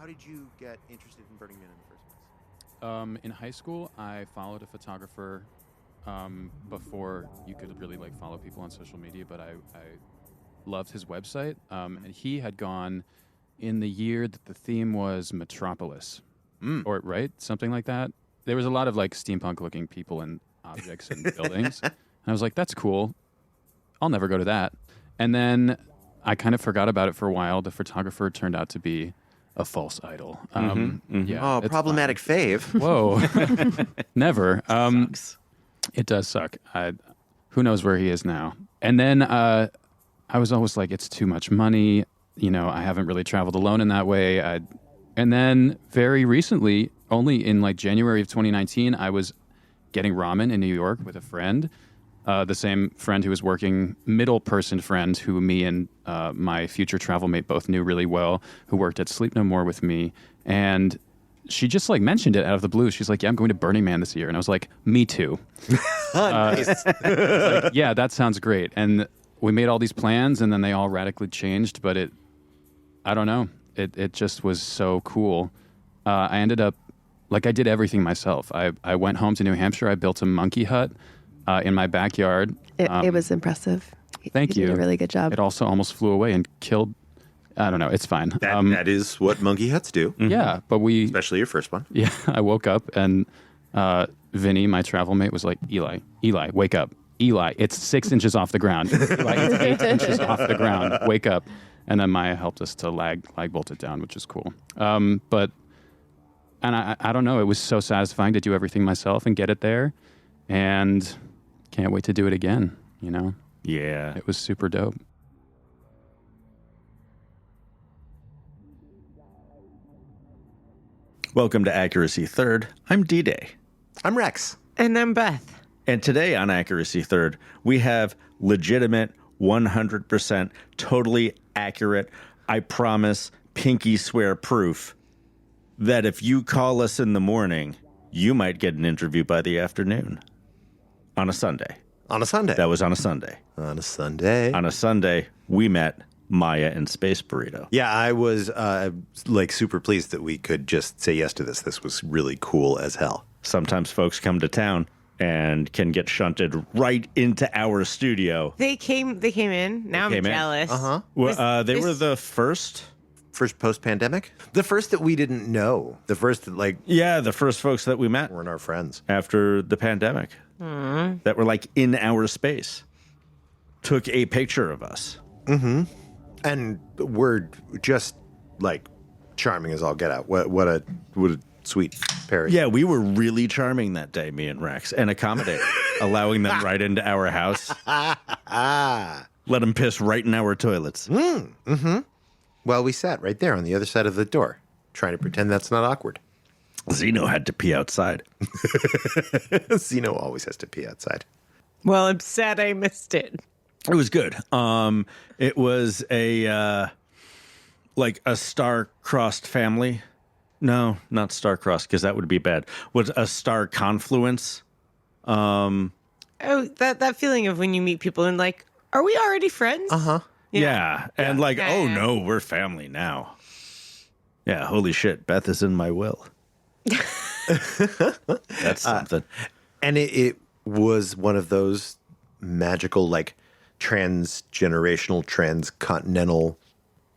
How did you get interested in Burning Man in the first place? In high school, I followed a photographer before you could really like follow people on social media, but I loved his website. And he had gone in the year that the theme was Metropolis, or right, something like that. There was a lot of like steampunk-looking people and objects and buildings. And I was like, that's cool. I'll never go to that. And then I kind of forgot about it for a while. The photographer turned out to be a false idol. Yeah, Oh, problematic fave. Whoa. Never. Sucks. It does suck. Who knows where he is now? And then I was always like, it's too much money. You know, I haven't really traveled alone in that way. And then very recently, only in like January of 2019, I was getting ramen in New York with a friend. The same friend who was working, middle person friend who me and my future travel mate both knew really well, who worked at Sleep No More with me. And she just like mentioned it out of the blue. She's like, yeah, I'm going to Burning Man this year. And I was like, me too. Nice. Like, yeah, that sounds great. And we made all these plans and then they all radically changed. But I don't know. It just was so cool. I ended up, like I did everything myself. I went home to New Hampshire. I built a monkey hut in my backyard. It was impressive. Thank you. Did a really good job. It also almost flew away and killed. I don't know. It's fine. That is what monkey huts do. Yeah, but Especially your first one. Yeah, I woke up and Vinny, my travel mate, was like, Eli, wake up. Eli, it's 6 inches off the ground. Eli, it's 8 inches off the ground. Wake up. And then Maya helped us to lag bolt it down, which is cool. But I don't know. It was so satisfying to do everything myself and get it there. And can't wait to do it again, you know? Yeah. It was super dope. Welcome to Accuracy Third. I'm D-Day. I'm Rex. And I'm Beth. And today on Accuracy Third, we have legitimate, 100% totally accurate, I promise, pinky swear proof that if you call us in the morning, you might get an interview by the afternoon. On a Sunday. On a Sunday. That was on a Sunday. On a Sunday. On a Sunday, we met Maya and Space Burrito. Yeah, I was like super pleased that we could just say yes to this. This was really cool as hell. Sometimes folks come to town and can get shunted right into our studio. They came in. Now I'm jealous. Uh-huh. Well, they were the first post-pandemic? The first that we didn't know. The first that like Yeah, the first folks that we met weren't our friends. after the pandemic that were like in our space. Took a picture of us. And we're just like charming as all get out. What a sweet pair. Yeah, we were really charming that day, me and Rex, and accommodating, allowing them right into our house. Let them piss right in our toilets. Well, we sat right there on the other side of the door, trying to pretend that's not awkward. Zeno had to pee outside. Zeno always has to pee outside. Well, I'm sad I missed it. It was good. It was a like a star-crossed family. No, not star-crossed, because that would be bad. Was a star confluence. Oh, that feeling of when you meet people and like, are we already friends? Uh-huh. Yeah. And like, Yeah, oh yeah. no, we're family now. Yeah, holy shit, Beth is in my will. That's something. And it was one of those magical, like, transgenerational, transcontinental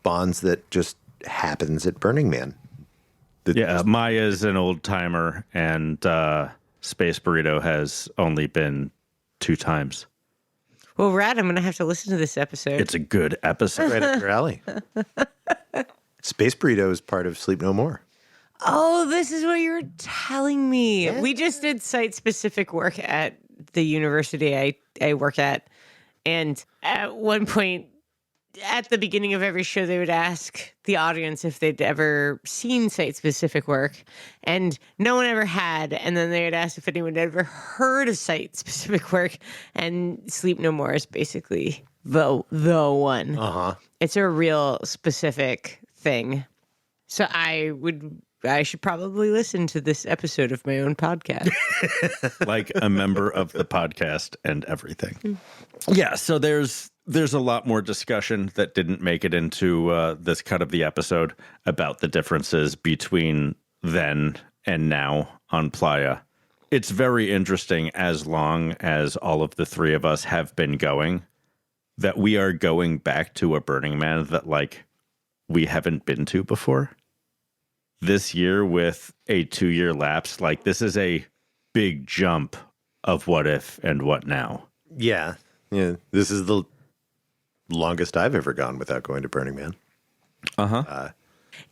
bonds that just happens at Burning Man. Yeah, Maya's an old timer, and Space Burrito has only been 2 times. Well, Rad, I'm going to have to listen to this episode. It's a good episode. Right up your alley. Space Burrito is part of Sleep No More. Oh, this is what you were telling me. Yeah. We just did site-specific work at the university I work at. And at one point, at the beginning of every show, they would ask the audience if they'd ever seen site-specific work. And no one ever had. And then they would ask if anyone had ever heard of site-specific work. And Sleep No More is basically the one. Uh-huh. It's a real specific thing. So I should probably listen to this episode of my own podcast. Like a member of the podcast and everything. Yeah, so there's There's a lot more discussion that didn't make it into this cut of the episode about the differences between then and now on Playa. It's very interesting, as long as all of the three of us have been going, that we are going back to a Burning Man that, like, we haven't been to before. This year, with a 2-year lapse, like, this is a big jump of what if and what now. Yeah. This is the longest I've ever gone without going to Burning Man.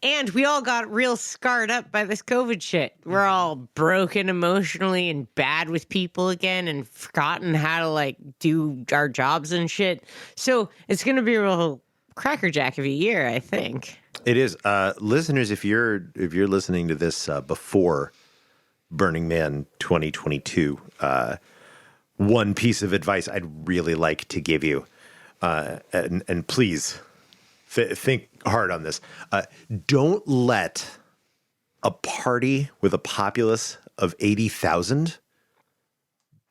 And we all got real scarred up by this COVID shit. We're all broken emotionally and bad with people again and forgotten how to, like, do our jobs and shit. So it's going to be a real crackerjack of a year, I think. It is. Listeners, if you're listening to this before Burning Man 2022, one piece of advice I'd really like to give you, and please think hard on this. Don't let a party with a populace of 80,000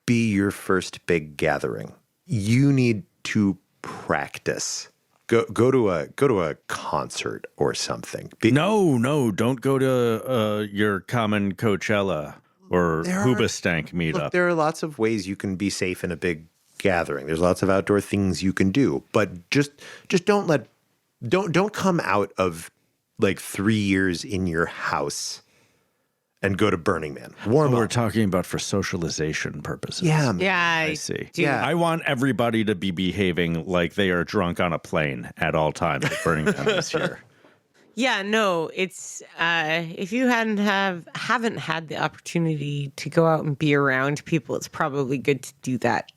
be your first big gathering. You need to practice. Go to a concert or something. No, don't go to your common Coachella or Hoobastank meetup. Look, there are lots of ways you can be safe in a big gathering. There's lots of outdoor things you can do, but just don't come out of like 3 years in your house and go to Burning Man. We're talking about for socialization purposes. Yeah. Yeah. I see. Yeah. I want everybody to be behaving like they are drunk on a plane at all times at Burning Man this year. Yeah, no, it's if you haven't had the opportunity to go out and be around people, it's probably good to do that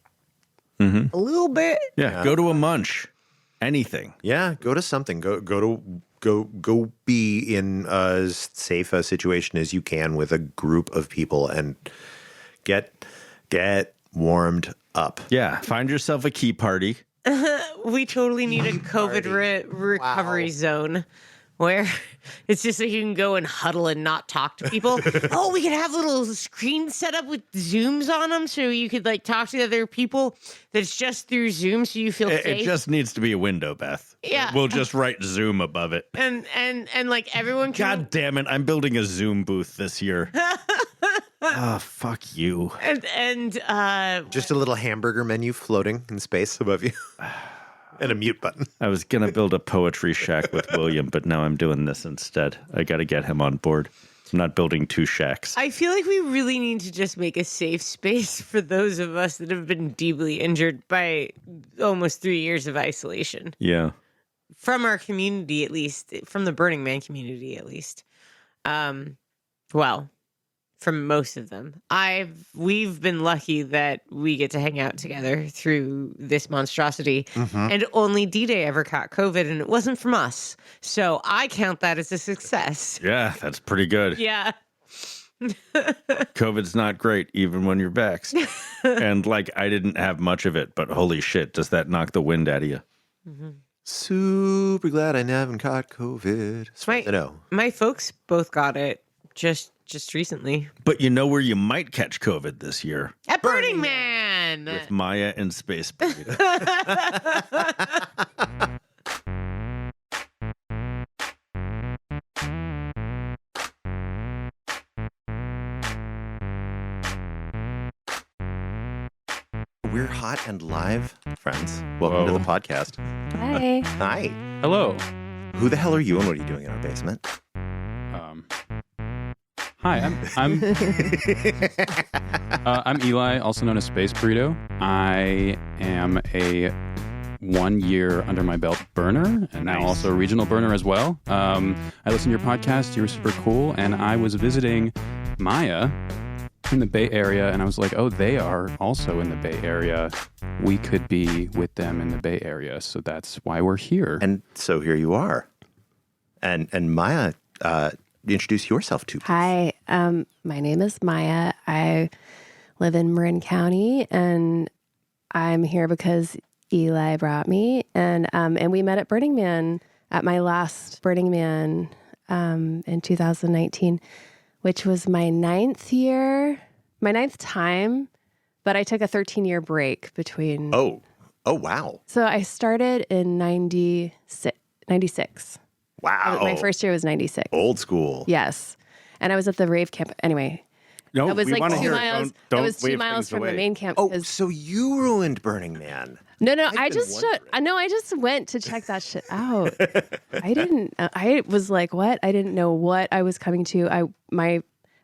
a little bit. Yeah, go to a munch. Anything. Yeah, go to something. Go be in as safe a situation as you can with a group of people and get warmed up. Yeah, find yourself a key party. We totally need a COVID recovery zone where it's just like you can go and huddle and not talk to people. Oh, we could have little screens set up with Zooms on them so you could like talk to other people that's just through Zoom so you feel safe. It just needs to be a window, Beth. Yeah. We'll just write Zoom above it. And like everyone can... God damn it, I'm building a Zoom booth this year. Oh, fuck you. And just a little hamburger menu floating in space above you. And a mute button. I was going to build a poetry shack with William, but now I'm doing this instead. I got to get him on board. I'm not building 2 shacks. I feel like we really need to just make a safe space for those of us that have been deeply injured by almost 3 years of isolation. Yeah. From our community, at least. From the Burning Man community, at least. Well, from most of them. We've been lucky that we get to hang out together through this monstrosity. And only D-Day ever caught COVID, and it wasn't from us. So I count that as a success. Yeah, that's pretty good. Yeah. COVID's not great, even when you're vaxxed. And like, I didn't have much of it, but holy shit, does that knock the wind out of you? Super glad I haven't caught COVID. My folks both got it just recently. But you know where you might catch COVID this year? At Burning Man! With Maya and Space Burrito. We're hot and live, friends. Welcome to the podcast. Hi. Hi. Hello. Who the hell are you and what are you doing in our basement? Hi, I'm Eli, also known as Space Burrito. I am a 1 year under my belt burner, and now also a regional burner as well. I listened to your podcast. You were super cool, and I was visiting Maya in the Bay Area, and I was like, oh, they are also in the Bay Area. We could be with them in the Bay Area, so that's why we're here. And so here you are. And Maya, introduce yourself to. Hi, my name is Maya. I live in Marin County, and I'm here because Eli brought me, and we met at Burning Man at my last Burning Man in 2019, which was my 9th time, but I took a 13-year break between. Oh, Oh, wow. So I started in 96. Wow. My first year was 96. Old school. Yes. And I was at the Rave Camp. Anyway, No, that was we like want to 2 hear miles. it. Don't That was 2 wave miles things from away. the main camp. Oh, 'cause- so you ruined Burning Man. No, I've I been just wondering. I just went to check that shit out. I was like, what? I didn't know what I was coming to. My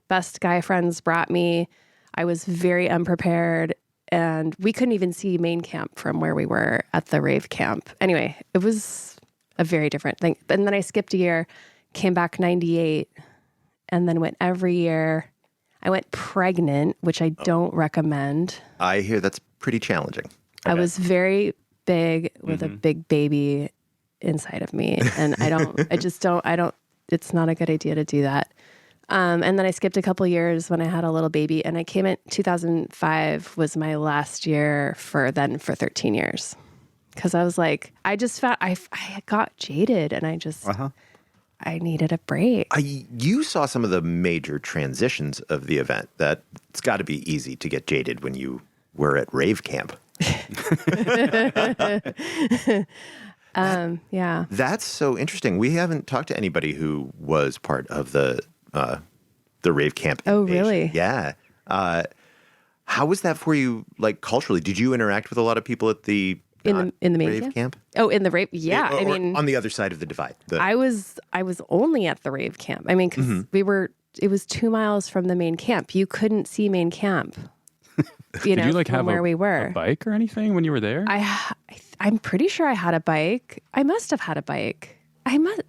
best guy friends brought me. I was very unprepared, and we couldn't even see main camp from where we were at the rave camp. Anyway, it was a very different thing. And then I skipped a year, came back 98, and then went every year. I went pregnant, which I don't recommend. I hear that's pretty challenging. I was very big with a big baby inside of me. And it's not a good idea to do that. And then I skipped a couple years when I had a little baby, and I came in 2005 was my last year for 13 years. Cause I was like, I just found, I got jaded, and I just, I needed a break. You saw some of the major transitions of the event. That it's got to be easy to get jaded when you were at Rave Camp. Yeah. That's so interesting. We haven't talked to anybody who was part of the Rave Camp Oh, Invasion. really? Yeah. How was that for you, like culturally? Did you interact with a lot of people at the In the main Rave camp? Oh, in the rave. Yeah. Or I mean, on the other side of the divide. I was only at the rave camp. I mean, because it was 2 miles from the main camp. You couldn't see main camp. Did you like from have where we a were? bike or anything when you were there? I'm pretty sure I had a bike. I must have had a bike.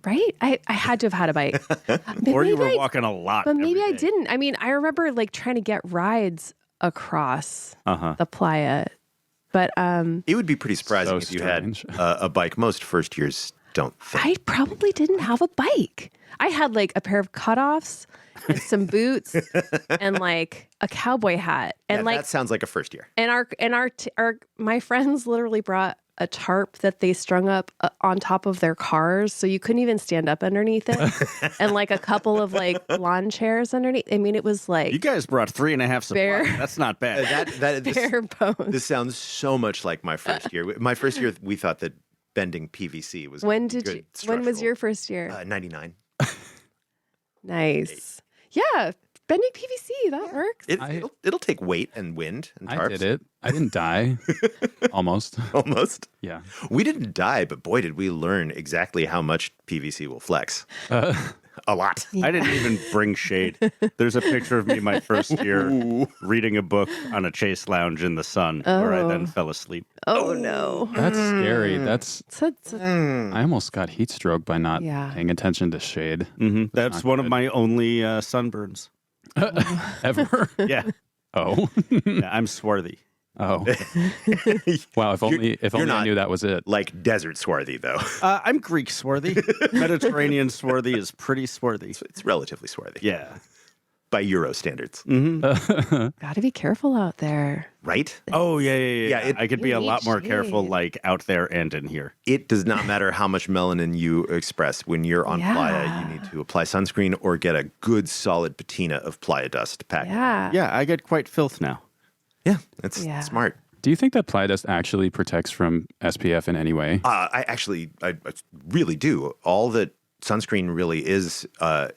Right? I had to have had a bike. Or you were Maybe walking a lot. But maybe every I day. didn't. I mean, I remember like trying to get rides across the playa. But It would be pretty surprising So if you had strange. a bike. Most first years don't think. I probably didn't have a bike. I had like a pair of cutoffs and some boots and like a cowboy hat. And Yeah, like that sounds like a first year. and my friends literally brought a tarp that they strung up on top of their cars, so you couldn't even stand up underneath it, and like a couple of like lawn chairs underneath. I mean, it was like You guys brought 3.5 supplies. Bare- That's not bad. bare bones. This sounds so much like my first year. My first year, we thought that bending PVC was When good did you? When was structural. your first year? 99. Nice. Yeah, bending PVC that works. It'll take weight and wind and tarps. I did it. I didn't die. Almost. Almost. Yeah. We didn't die, but boy, did we learn exactly how much PVC will flex. A lot. I didn't even bring shade. There's a picture of me my first year reading a book on a chase lounge in the sun where I then fell asleep. Oh no. That's scary. That's I almost got heat stroke by not Yeah. paying attention to shade. That's one of my only sunburns. Ever. Yeah. Oh. Yeah, I'm swarthy. Oh. Wow, if only I not- knew that was it. Like desert swarthy, though. I'm Greek swarthy. Mediterranean swarthy is pretty swarthy. It's relatively swarthy. Yeah. By Euro standards. Got to be careful out there. Right? Oh, yeah. Yeah, I could be a You lot need more careful, shade. like out there and in here. It does not matter how much melanin you express. When you're on playa, Yeah. you need to apply sunscreen or get a good solid patina of playa dust packed. Yeah. Yeah, I get quite filth now. Yeah, that's Yeah. smart. Do you think that playa dust actually protects from SPF in any way? I really do. All that sunscreen really is a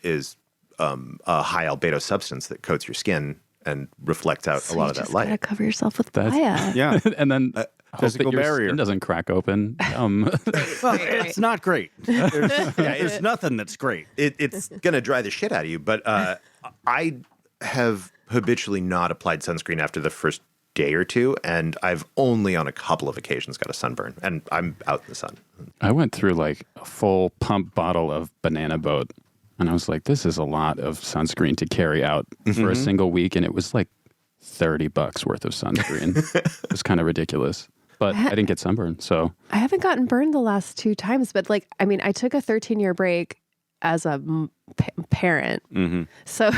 high albedo substance that coats your skin and reflects out So a lot you of that just light. gotta cover yourself with That's- playa. Yeah. And then hope that physical your barrier. skin doesn't crack open. Well, it's not great. There's nothing that's great. It's going to dry the shit out of you. But I have habitually not applied sunscreen after the first day or two, and I've only on a couple of occasions got a sunburn, and I'm out in the sun. I went through like a full pump bottle of Banana Boat, and I was like, this is a lot of sunscreen to carry out for a single week, and it was like $30 worth of sunscreen. It was kind of ridiculous, but I didn't get sunburned, so I haven't gotten burned the last 2 times, but like, I mean, I took a 13-year break as a parent. So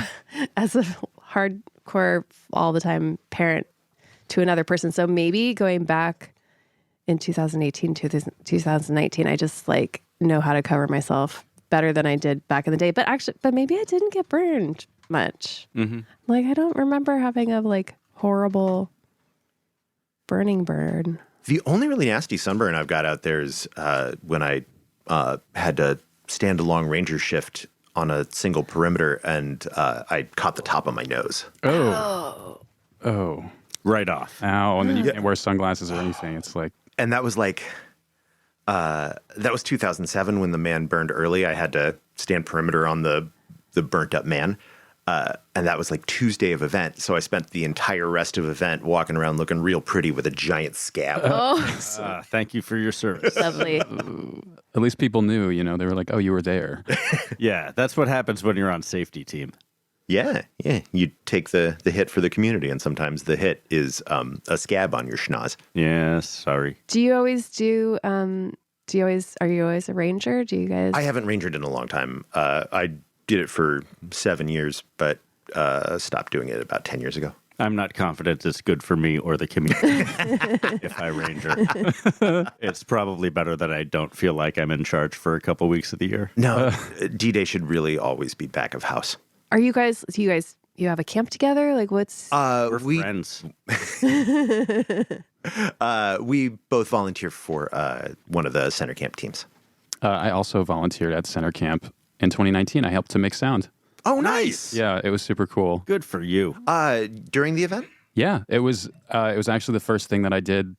as a hardcore all the time parent to another person. So maybe going back in 2018 to 2019, I just like know how to cover myself better than I did back in the day. But maybe I didn't get burned much. Like, I don't remember having a like horrible burning burn. The only really nasty sunburn I've got out there is when I had to stand a long ranger shift on a single perimeter, and I caught the top of my nose. Oh. Right off. Ow. And then you can't wear sunglasses or anything. It's like, And that was like, that was 2007 when the man burned early. I had to stand perimeter on the burnt up man. And that was like Tuesday of event. So I spent the entire rest of event walking around looking real pretty with a giant scab. Thank you for your service. Lovely. at least people knew, they were like, oh, you were there. Yeah, that's what happens when you're on safety team. Yeah. You take the hit for the community, and sometimes the hit is a scab on your schnoz. Yeah, sorry. Are you always a ranger? Do you guys? I haven't rangered in a long time. I did it for 7 years, but stopped doing it about 10 years ago. I'm not confident it's good for me or the community if I ranger. It's probably better that I don't feel like I'm in charge for a couple weeks of the year. No, D-Day should really always be back of house. Do you have a camp together? Like what's? We're friends. We both volunteer for one of the center camp teams. I also volunteered at Center Camp in 2019. I helped to mix sound. Oh, nice. Yeah, it was super cool. Good for you. During the event? Yeah, it was actually the first thing that I did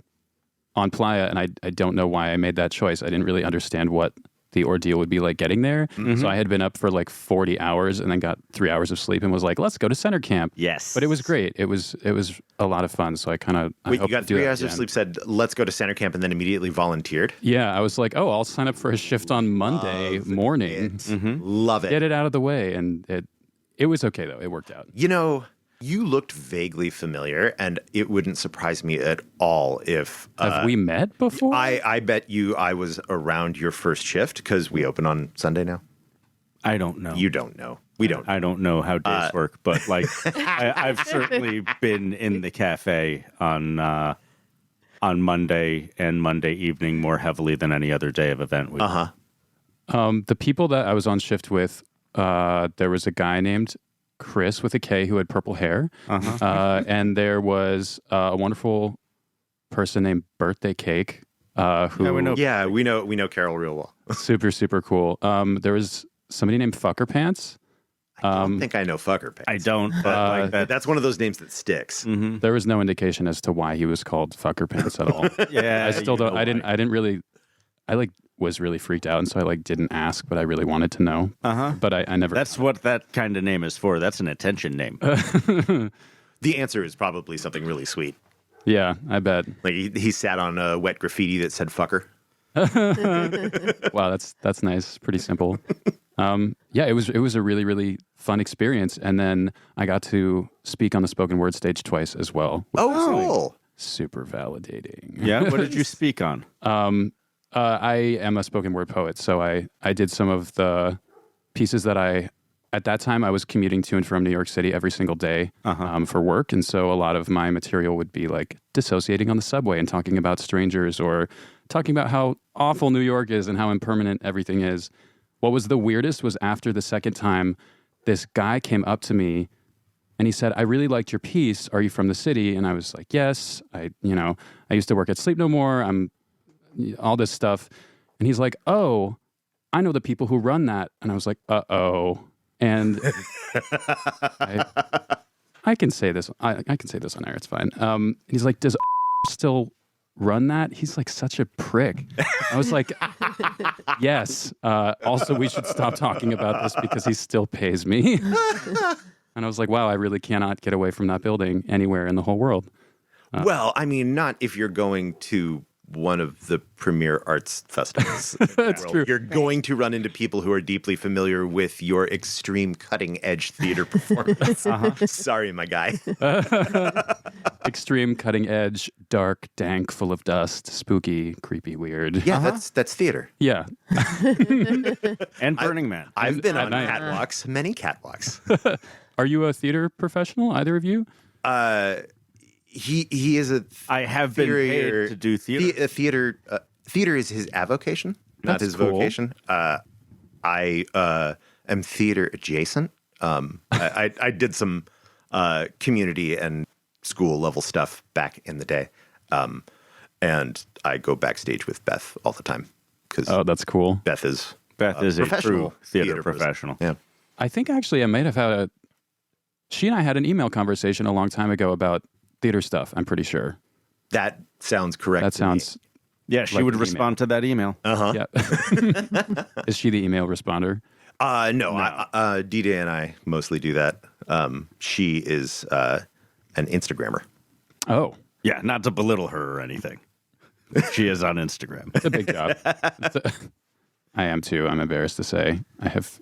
on Playa, and I don't know why I made that choice. I didn't really understand what the ordeal would be like getting there. Mm-hmm. So I had been up for like 40 hours and then got 3 hours of sleep and was like, let's go to Center Camp. Yes. But it was great. It was a lot of fun. So I Wait, you got 3 hours of sleep, said, let's go to Center Camp, and then immediately volunteered? Yeah, I was like, oh, I'll sign up for a shift on Monday morning. Mm-hmm. Love it. Get it out of the way. And it was okay, though. It worked out. You looked vaguely familiar, and it wouldn't surprise me at all if... Have we met before? I bet I was around your first shift, because we open on Sunday now. I don't know. You don't know. We don't. I don't know how days work, but like I've certainly been in the cafe on Monday and Monday evening more heavily than any other day of event week. The people that I was on shift with, there was a guy named Chris with a K who had purple hair. And there was a wonderful person named Birthday Cake. Who Yeah, we know Carol real well. super, super cool. There was somebody named Fuckerpants. I don't think I know Fuckerpants. I don't, but that's one of those names that sticks. Mm-hmm. There was no indication as to why he was called Fuckerpants at all. Yeah, I still don't. I didn't really. I was really freaked out, and so I didn't ask, but I really wanted to know. But I never. That's what that kind of name is for. That's an attention name. The answer is probably something really sweet. Yeah, I bet. Like he sat on a wet graffiti that said "fucker." Wow, that's nice. Pretty simple. Yeah, it was a really, really fun experience, and then I got to speak on the spoken word stage twice as well. Oh, cool! Super validating. Yeah, what did you speak on? I am a spoken word poet, so I did some of the pieces that at that time I was commuting to and from New York City every single day for work, and so a lot of my material would be like dissociating on the subway and talking about strangers or talking about how awful New York is and how impermanent everything is. What was the weirdest was after the second time, this guy came up to me and he said, I really liked your piece. Are you from the city? And I was like, yes. I used to work at Sleep No More. I'm all this stuff. And he's like, oh, I know the people who run that. And I was like, uh-oh. And I can say this. I can say this on air. It's fine. He's like, does still run that? He's like such a prick. I was like, yes. Also, we should stop talking about this because he still pays me. And I was like, wow, I really cannot get away from that building anywhere in the whole world. Well, I mean, not if you're going to one of the premier arts festivals. That's true. You're going to run into people who are deeply familiar with your extreme cutting edge theater performance. Sorry, my guy. Extreme, cutting edge, dark, dank, full of dust, spooky, creepy, weird. Yeah, that's theater. Yeah. And Burning Man. I've been on night. catwalks, many catwalks. Are you a theater professional, either of you? He is a I have been paid to do theater. Theater is his avocation, not That's his cool. vocation. I am theater adjacent. I did some community and school level stuff back in the day. And I go backstage with Beth all the time because Oh, that's cool. Beth is Beth is a professional true theater person. professional. Yeah. I think actually I might have had she and I had an email conversation a long time ago about theater stuff, I'm pretty sure. That sounds correct. That to me. sounds, Yeah, she Like would an respond to that email. yeah. Is she the email responder? No. Dida and I mostly do that. She is an Instagrammer. Oh, Yeah, not to belittle her or anything. She is on Instagram. it's a big job. I am too. I'm embarrassed to say. I have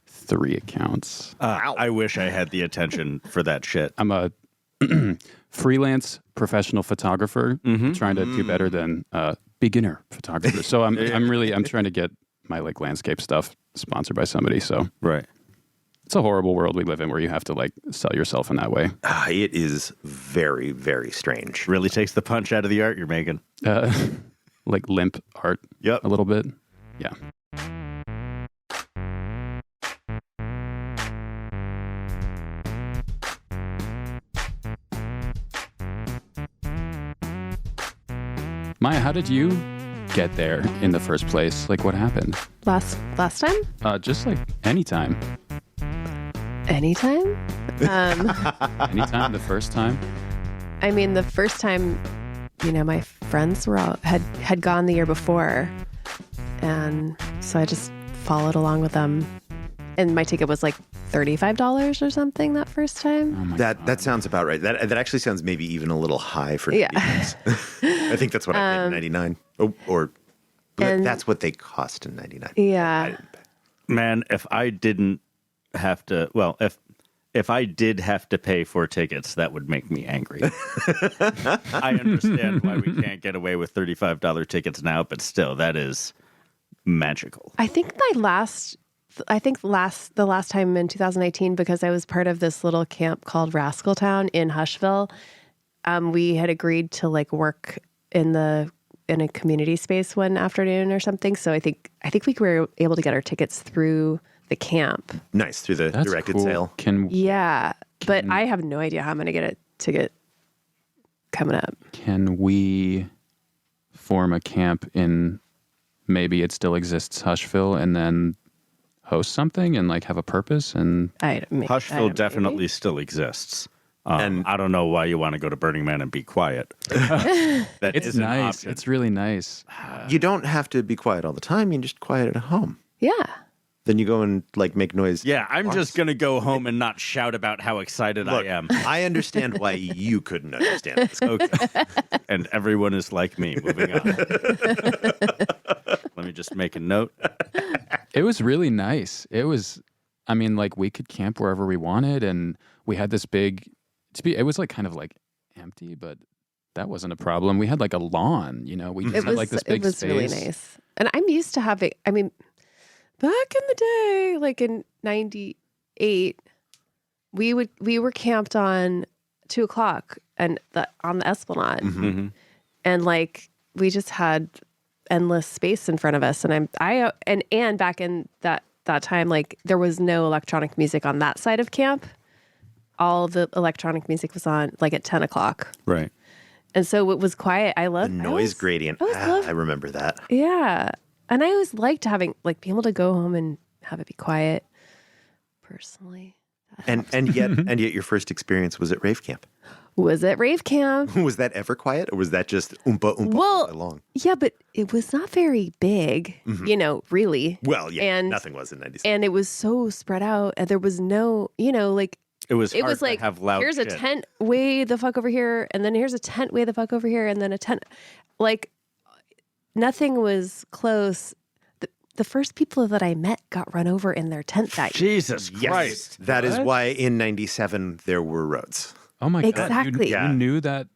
3 accounts. I wish I had the attention for that shit. I'm a freelance professional photographer trying to do better than beginner photographer. So I'm trying to get my like landscape stuff sponsored by somebody. So Right. it's a horrible world we live in where you have to like sell yourself in that way. It is very, very strange. Really takes the punch out of the art you're making. Like limp art Yep. a little bit. Yeah. Maya, how did you get there in the first place? Like what happened? Last time? Just like anytime. Anytime? Anytime, the first time. I mean, the first time, my friends were all, had gone the year before. And so I just followed along with them. And my ticket was like $35 or something that first time. Oh my That sounds about right. That actually sounds maybe even a little high for Yeah. I think that's what I paid in 99. Or and- that's what they cost in 99. Yeah. Man, if I didn't have to, well, if I did have to pay for tickets, that would make me angry. I understand why we can't get away with $35 tickets now, but still, that is magical. I think the last time in 2019, because I was part of this little camp called Rascal Town in Hushville, we had agreed to like work in a community space one afternoon or something. So I think we were able to get our tickets through the camp. Nice, through the That's directed cool. sale. Yeah, but I have no idea how I'm going to get a ticket coming up. Can we form a camp in maybe it still exists Hushville and then host something and like have a purpose? And Hushville definitely still exists. And I don't know why you want to go to Burning Man and be quiet. That it's is an nice. option. It's really nice. You don't have to be quiet all the time. You can just quiet at home. Yeah. Then you go and like make noise. Yeah, I'm just going to go home and not shout about how excited Look, I am. I understand why you couldn't understand this. Okay. And everyone is like me. Moving on. Let me just make a note. It was really nice. It was, I mean, like we could camp wherever we wanted, and we had this big. It was like kind of like empty, but that wasn't a problem. We had like a lawn. We just had like this big space. It was really nice, and I'm used to having. I mean, back in the day, like in '98, we were camped on 2:00 and on the Esplanade, and like we just had endless space in front of us. And and back in that time, like there was no electronic music on that side of camp. All the electronic music was on like at 10:00. Right. And so it was quiet. I love The noise gradient. I remember that. Yeah. And I always liked having like being able to go home and have it be quiet personally. And yet your first experience was at Rave Camp. Was at Rave Camp. Was that ever quiet, or was that just oompa all Well, along? yeah, but it was not very big, really. Well, yeah, and, nothing was in 97. And it was so spread out, and there was no, like It was hard like to have loud here's shit. a tent way the fuck over here, and then here's a tent way the fuck over here, and then a tent, like nothing was close. The first people that I met got run over in their tent that year. Jesus Christ. That is why in 97 there were roads. Oh my Exactly. God! You knew that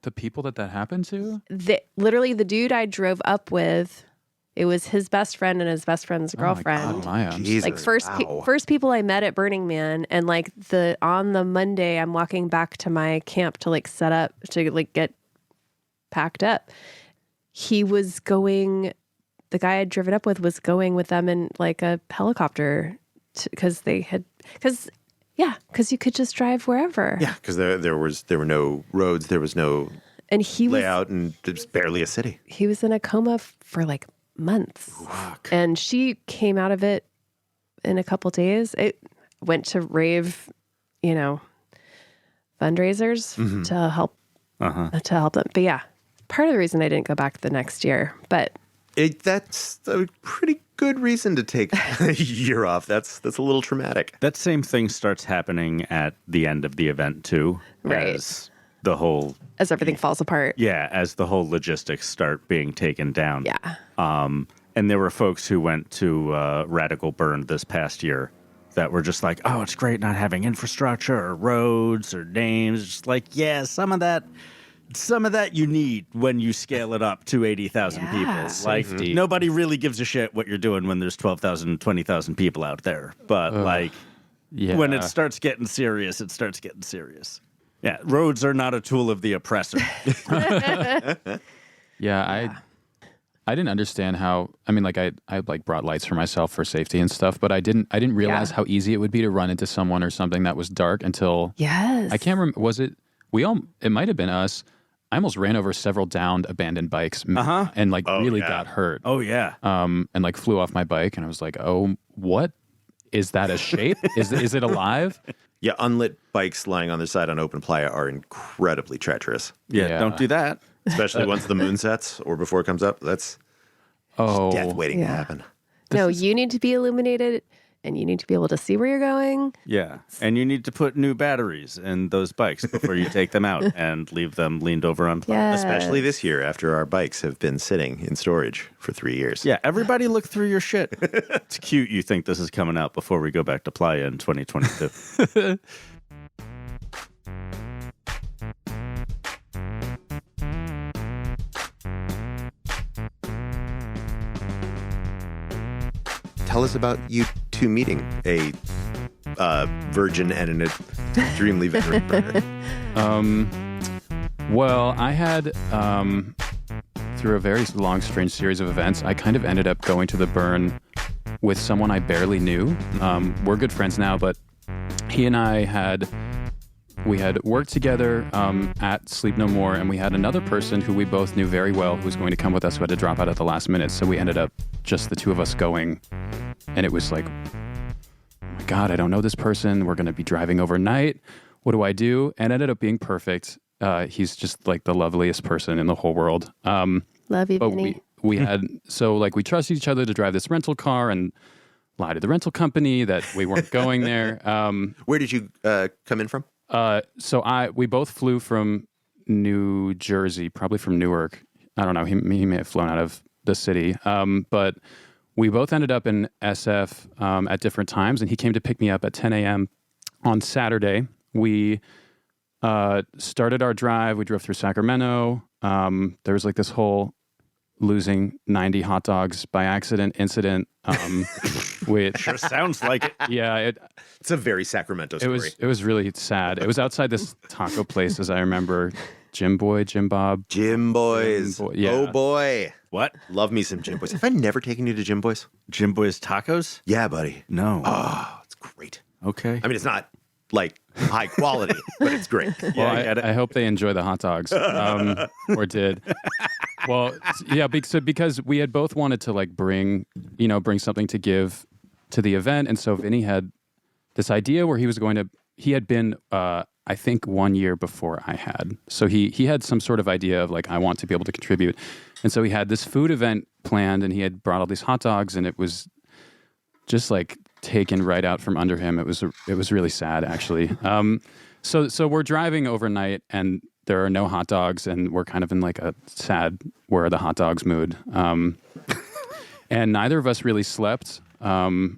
the people that happened to? Literally, the dude I drove up with, it was his best friend and his best friend's girlfriend. Oh my God, Maya. Jesus, Like first people I met at Burning Man, and like on the Monday I'm walking back to my camp to like set up to like get packed up. He was going. The guy I'd driven up with was going with them in like a helicopter because you could just drive wherever. Yeah, because there were no roads, there was no And he lay was out, and it's barely a city. he was in a coma for like months. Fuck. And she came out of it in a couple days. It went to rave, fundraisers to help them. But yeah, part of the reason I didn't go back the next year. But That's a pretty good reason to take a year off. That's a little traumatic. That same thing starts happening at the end of the event too. Right. As the whole as everything falls apart. as the whole logistics start being taken down. Yeah. And there were folks who went to Radical Burn this past year that were just like, oh, it's great not having infrastructure or roads or names. Just like, yeah, some of that you need when you scale it up to 80,000 Yeah. people. Like, Safety. nobody really gives a shit what you're doing when there's 12,000, 20,000 people out there. But when it starts getting serious, it starts getting serious. Yeah, roads are not a tool of the oppressor. I didn't understand how. I mean, like I like brought lights for myself for safety and stuff, but I didn't realize how easy it would be to run into someone or something that was dark until Yes. I can't remember. Was it it might have been us. I almost ran over several downed abandoned bikes and really got hurt. Oh, yeah. And like flew off my bike, and I was like, oh, what is that? A shape? is it alive? Yeah, unlit bikes lying on their side on open playa are incredibly treacherous, Yeah, don't do that. especially once the moon sets or before it comes up. That's death waiting to Yeah. happen. No, you need to be illuminated and you need to be able to see where you're going. Yeah, and you need to put new batteries in those bikes before you take them out and leave them leaned over on playa. Yeah. Especially this year after our bikes have been sitting in storage for 3 years. Yeah, everybody look through your shit. It's cute you think this is coming out before we go back to playa in 2022. Tell us about you two meeting, a virgin and an extremely veteran burner. Well, I had, through a very long, strange series of events, I kind of ended up going to the burn with someone I barely knew. We're good friends now, but he and I had worked together at Sleep No More, and we had another person who we both knew very well who was going to come with us who had to drop out at the last minute. So we ended up just the two of us going, and it was like, oh my God, I don't know this person. We're going to be driving overnight. What do I do? And it ended up being perfect. He's just like the loveliest person in the whole world. Love you, But Vinny. we had, so like we trusted each other to drive this rental car and lie to the rental company that we weren't going there. Where did you come in from? We both flew from New Jersey, probably from Newark. I don't know. He may have flown out of the city. But we both ended up in SF at different times, and he came to pick me up at 10 a.m. on Saturday. We started our drive. We drove through Sacramento. There was like this whole losing 90 hot dogs by accident incident. Which Sure sounds like it. yeah, It's a very Sacramento story. it was really sad. It was outside this taco place, as I remember. Jim Boy, Jim Bob. Jim Boys. Boy, yeah. Oh, boy. What? Love me some Jim Boys. Have I never taken you to Jim Boys? Jim Boy's Tacos? Yeah, buddy. No. Oh, it's great. Okay. I mean, it's not like high quality, but it's great. Well, I get it. I hope they enjoy the hot dogs, or did. Well, yeah, because we had both wanted to like bring something to give to the event, and so Vinny had this idea where he had been, I think 1 year before I had, so he had some sort of idea of like, I want to be able to contribute, and so he had this food event planned, and he had brought all these hot dogs, and it was just like taken right out from under him. It was really sad, actually. So we're driving overnight, and there are no hot dogs, and we're kind of in like a sad where are the hot dogs mood. And neither of us really slept. We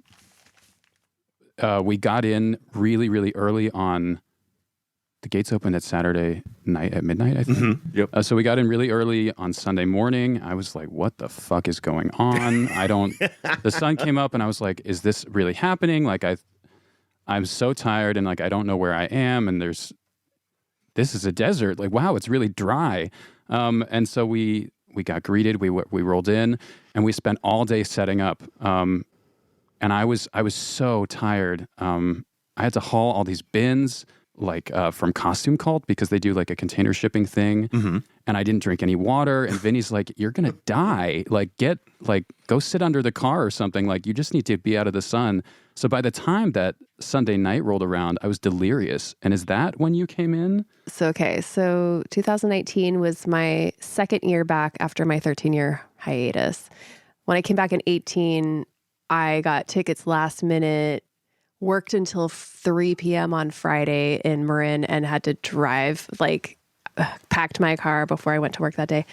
got in really, really early on. The gates opened at Saturday night at midnight, I think. Mm-hmm. Yep. So we got in really early on Sunday morning. I was like, what the fuck is going on? The sun came up and I was like, is this really happening? Like I'm so tired and like, I don't know where I am. And this is a desert. Like, wow, it's really dry. And so we got greeted, we rolled in and we spent all day setting up. And I was so tired. I had to haul all these bins, from Costume Cult because they do like a container shipping thing, and I didn't drink any water. And Vinny's like, "You're gonna die! Like, go sit under the car or something. Like, you just need to be out of the sun." So by the time that Sunday night rolled around, I was delirious. And is that when you came in? So 2019 was my second year back after my 13-year hiatus. When I came back in 18, I got tickets last minute, worked until 3 p.m. on Friday in Marin and had to drive, packed my car before I went to work that day,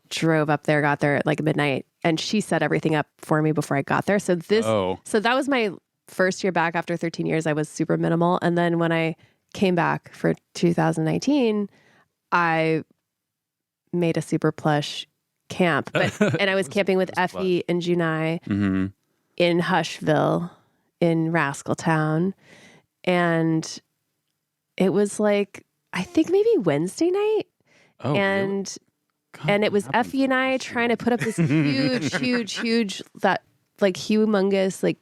drove up there, got there at like midnight, and she set everything up for me before I got there. So that was my first year back after 13 years. I was super minimal. And then when I came back for 2019, I made a super plush camp, and I was camping with Effie and Junai in Hushville in Rascal Town. And it was like, I think maybe Wednesday night. Oh, and God, and it was Effie and I trying to put up this huge, humongous,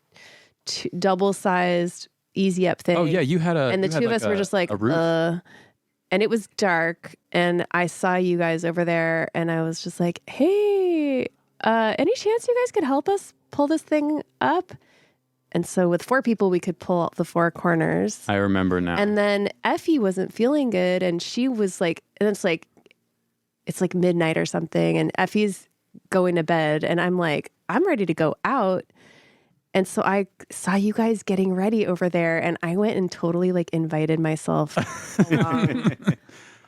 double-sized easy up thing. Oh yeah, you had and the two of us were just like, and it was dark, and I saw you guys over there, and I was just like, hey, any chance you guys could help us pull this thing up? And so with 4 people, we could pull out the 4 corners. I remember now. And then Effie wasn't feeling good, and she was like, and it's like midnight or something, and Effie's going to bed, and I'm like, I'm ready to go out. And so I saw you guys getting ready over there, and I went and totally invited myself along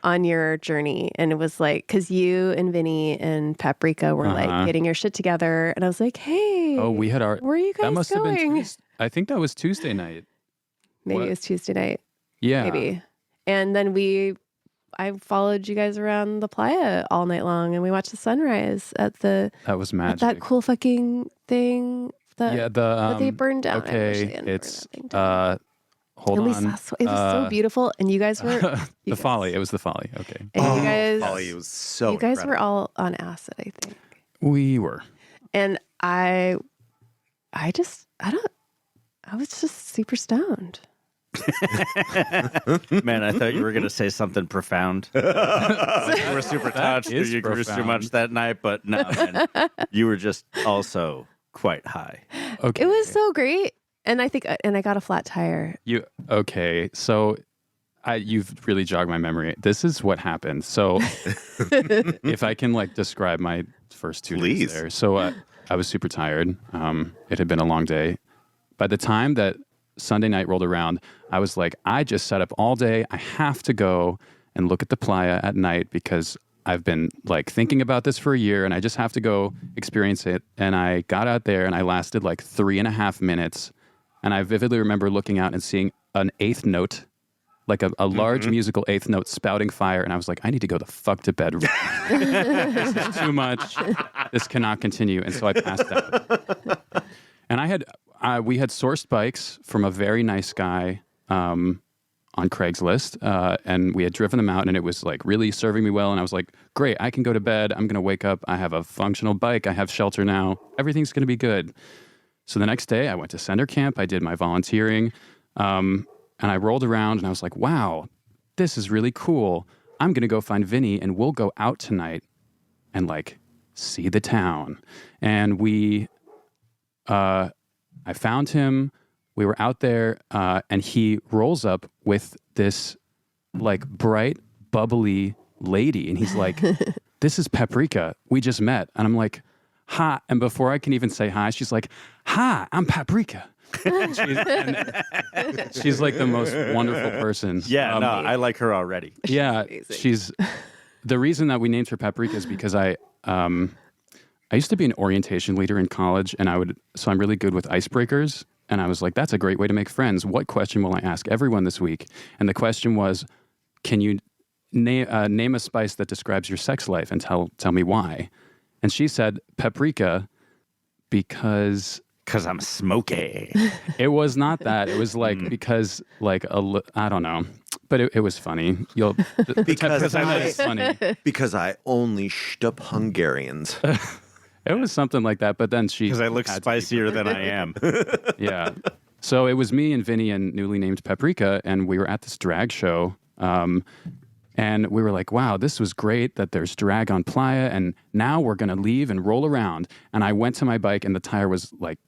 on your journey. And it was like, because you and Vinny and Paprika were getting your shit together, and I was like, hey, we had our. Where are you guys that must going? Have been I think that was Tuesday night. Maybe it was Tuesday night. Yeah, maybe. And then I followed you guys around the playa all night long, and we watched the sunrise at that was magic. that cool fucking thing. That they burned down. Okay, it's hold and on. It was so beautiful, and you guys were the Folly. It was the Folly. Okay, and you guys, Folly was so. You guys incredible. were all on acid, I think. We were, and I was just super stoned. Man, I thought you were going to say something profound. You were super touched. You grew too much that night, but no, man, you were just also quite high. Okay, it was so great, and I think, and I got a flat tire. So you've really jogged my memory. This is what happened. So, if I can describe my first 2 days there. So I was super tired. It had been a long day. By the time that Sunday night rolled around, I was like, I just sat up all day. I have to go and look at the playa at night because I've been thinking about this for a year, and I just have to go experience it. And I got out there, and I lasted 3.5 minutes. And I vividly remember looking out and seeing an eighth note, a large musical eighth note spouting fire. And I was like, I need to go the fuck to bed. This is too much. This cannot continue. And so I passed out. And we had sourced bikes from a very nice guy on Craigslist, and we had driven them out, and it was really serving me well. And I was like, great, I can go to bed. I'm going to wake up. I have a functional bike. I have shelter now. Everything's going to be good. So the next day I went to center camp. I did my volunteering, and I rolled around, and I was like, wow, this is really cool. I'm going to go find Vinny, and we'll go out tonight and see the town. And I found him. We were out there, and he rolls up with this bright, bubbly lady, and he's like, "This is Paprika. We just met." And I'm like, "Hi!" And before I can even say hi, she's like, "Hi, I'm Paprika." And she's the most wonderful person. Yeah, I like her already. Yeah, she's the reason that we named her Paprika is because I used to be an orientation leader in college, and so I'm really good with icebreakers. And I was like, that's a great way to make friends. What question will I ask everyone this week? And the question was, can you name a spice that describes your sex life and tell me why? And she said, paprika, because I'm smoky. It was not that. It was because I don't know. But it was funny. Because it's funny. Because I only shtup Hungarians. It was something like that, but then because I look spicier than I am. Yeah. So it was me and Vinny and newly named Paprika, and we were at this drag show. And we were like, wow, this was great that there's drag on Playa, and now we're going to leave and roll around. And I went to my bike, and the tire was like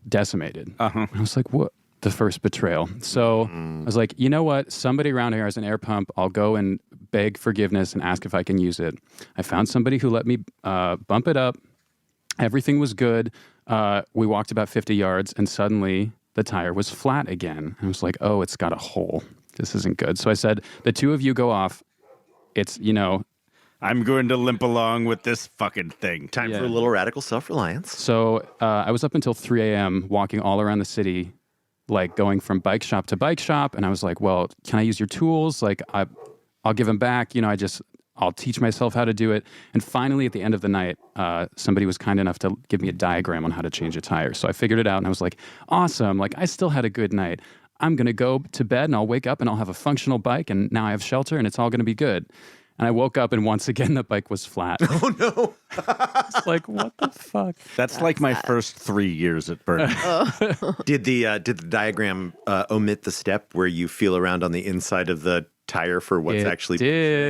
decimated. I was like, what? The first betrayal. So I was like, you know what? Somebody around here has an air pump. I'll go and beg forgiveness and ask if I can use it. I found somebody who let me bump it up. Everything was good. We walked about 50 yards, and suddenly the tire was flat again. I was like, oh, it's got a hole. This isn't good. So I said, the two of you go off. It's, I'm going to limp along with this fucking thing. Time for a little radical self-reliance. So I was up until 3 a.m. walking all around the city, like going from bike shop to bike shop. And I was like, well, can I use your tools? Like, I'll give them back. I'll teach myself how to do it. And finally, at the end of the night, somebody was kind enough to give me a diagram on how to change a tire. So I figured it out, and I was like, awesome. Like, I still had a good night. I'm going to go to bed, and I'll wake up, and I'll have a functional bike, and now I have shelter, and it's all going to be good. And I woke up, and once again, the bike was flat. Oh, no. It's like, what the fuck? That's like my first 3 years at Burning. Did the diagram omit the step where you feel around on the inside of the tire for what's actually...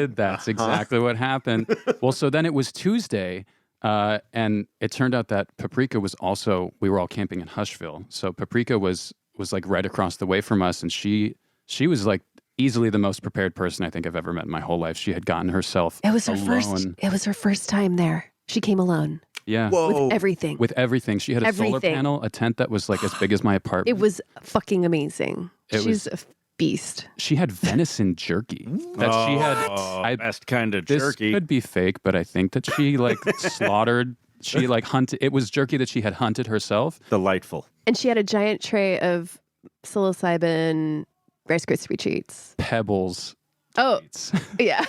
That's exactly what happened. Well, so then it was Tuesday, and it turned out that Paprika was also... We were all camping in Hushville. So Paprika was like right across the way from us, and she was like easily the most prepared person I think I've ever met in my whole life. She had gotten herself It was her alone. It was her first time there. She came alone. Yeah. Whoa. With everything. With everything. She had a solar panel, a tent that was like as big as my apartment. It was fucking amazing. She's a beast. She had venison jerky that she had. Best kind of This jerky. could be fake, but I think that she like slaughtered. She like hunted. It was jerky that she had hunted herself. Delightful. And she had a giant tray of psilocybin Rice Krispie treats. Pebbles. Oh, treats. yeah.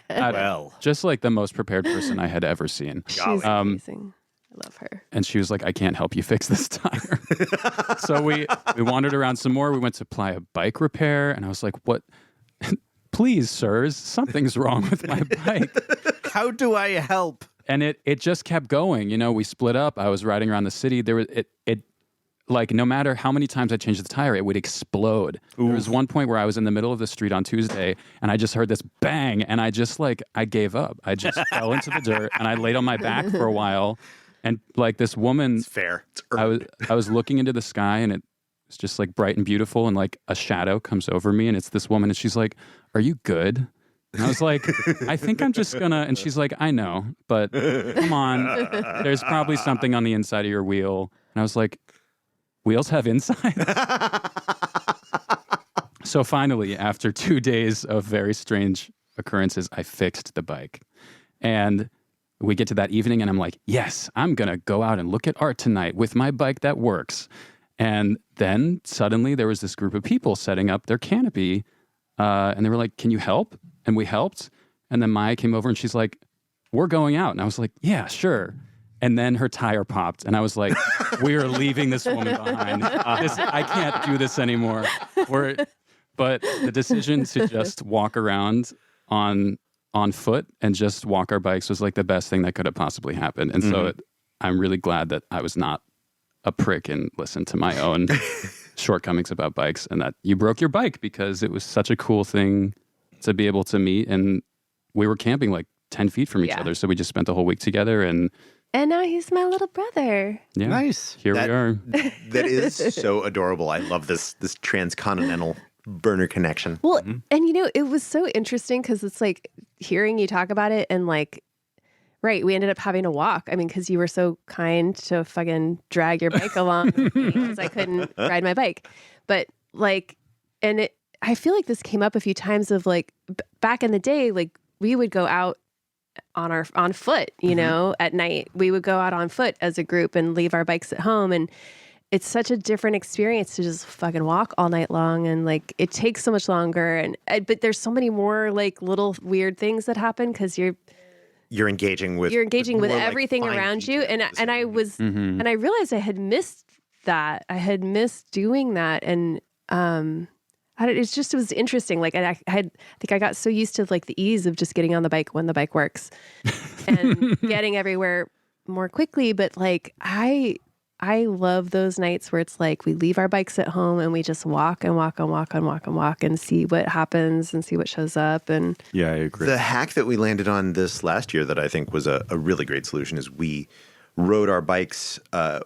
Well. Just like the most prepared person I had ever seen. She's amazing. I love her. And she was like, I can't help you fix this tire. So we wandered around some more. We went to Playa Bike Repair, and I was like, what? Please, sirs, something's wrong with my bike. How do I help? And it just kept going. We split up. I was riding around the city. There was like no matter how many times I changed the tire, it would explode. Oof. There was one point where I was in the middle of the street on Tuesday, and I just heard this bang, and I just I gave up. I just fell into the dirt, and I laid on my back for a while. And like this woman, It's fair. It's I was looking into the sky, and it was just like bright and beautiful, and like a shadow comes over me, and it's this woman, and she's like, "Are you good?" And I was like, I think I'm just gonna, and she's like, I know, but come on, there's probably something on the inside of your wheel. And I was like, wheels have inside? So finally, after 2 days of very strange occurrences, I fixed the bike. And we get to that evening, and I'm like, yes, I'm gonna go out and look at art tonight with my bike that works. And then suddenly there was this group of people setting up their canopy, and they were like, can you help? And we helped. And then Maya came over and she's like, we're going out. And I was like, yeah, sure. And then her tire popped. And I was like, we are leaving this woman behind. I can't do this anymore. But the decision to just walk around on foot and just walk our bikes was like the best thing that could have possibly happened. And so I'm really glad that I was not a prick and listened to my own shortcomings about bikes, and that you broke your bike, because it was such a cool thing to be able to meet. And we were camping like 10 feet from each other. So we just spent the whole week together. And now he's my little brother. Yeah, nice. Here we are. That is so adorable. I love this transcontinental burner connection. Well, and it was so interesting because it's like hearing you talk about it, and like, right, we ended up having to walk. I mean, because you were so kind to fucking drag your bike along because I couldn't ride my bike. But like, I feel like this came up a few times of like back in the day, like we would go out on foot, at night. We would go out on foot as a group and leave our bikes at home. And it's such a different experience to just fucking walk all night long. And like, it takes so much longer. But there's so many more like little weird things that happen because you're engaging with everything around you. And I was, and I realized I had missed that. I had missed doing that. And, it was interesting. Like I think I got so used to like the ease of just getting on the bike when the bike works and getting everywhere more quickly. But like, I I love those nights where it's like we leave our bikes at home and we just walk and walk and walk and walk and walk and see what happens and see what shows up. And Yeah, I agree. The hack that we landed on this last year that I think was a really great solution is we rode our bikes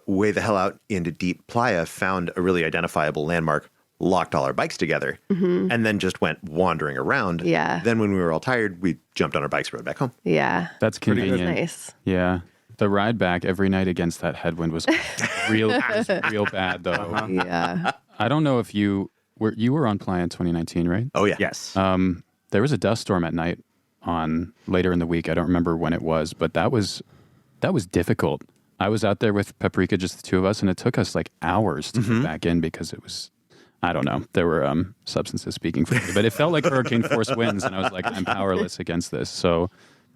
way the hell out into deep playa, found a really identifiable landmark, locked all our bikes together, and then just went wandering around. Yeah. Then when we were all tired, we jumped on our bikes, rode back home. yeah, That's it was convenient. nice. Yeah. The ride back every night against that headwind was real bad, though. Yeah. I don't know if you were on playa in 2019, right? Oh, yeah. Yes. There was a dust storm at night on later in the week. I don't remember when it was, but that was difficult. I was out there with Paprika, just the two of us, and it took us like hours to get back in because it was, I don't know, there were substances speaking for me, but it felt like hurricane force winds, and I was like, I'm powerless against this. So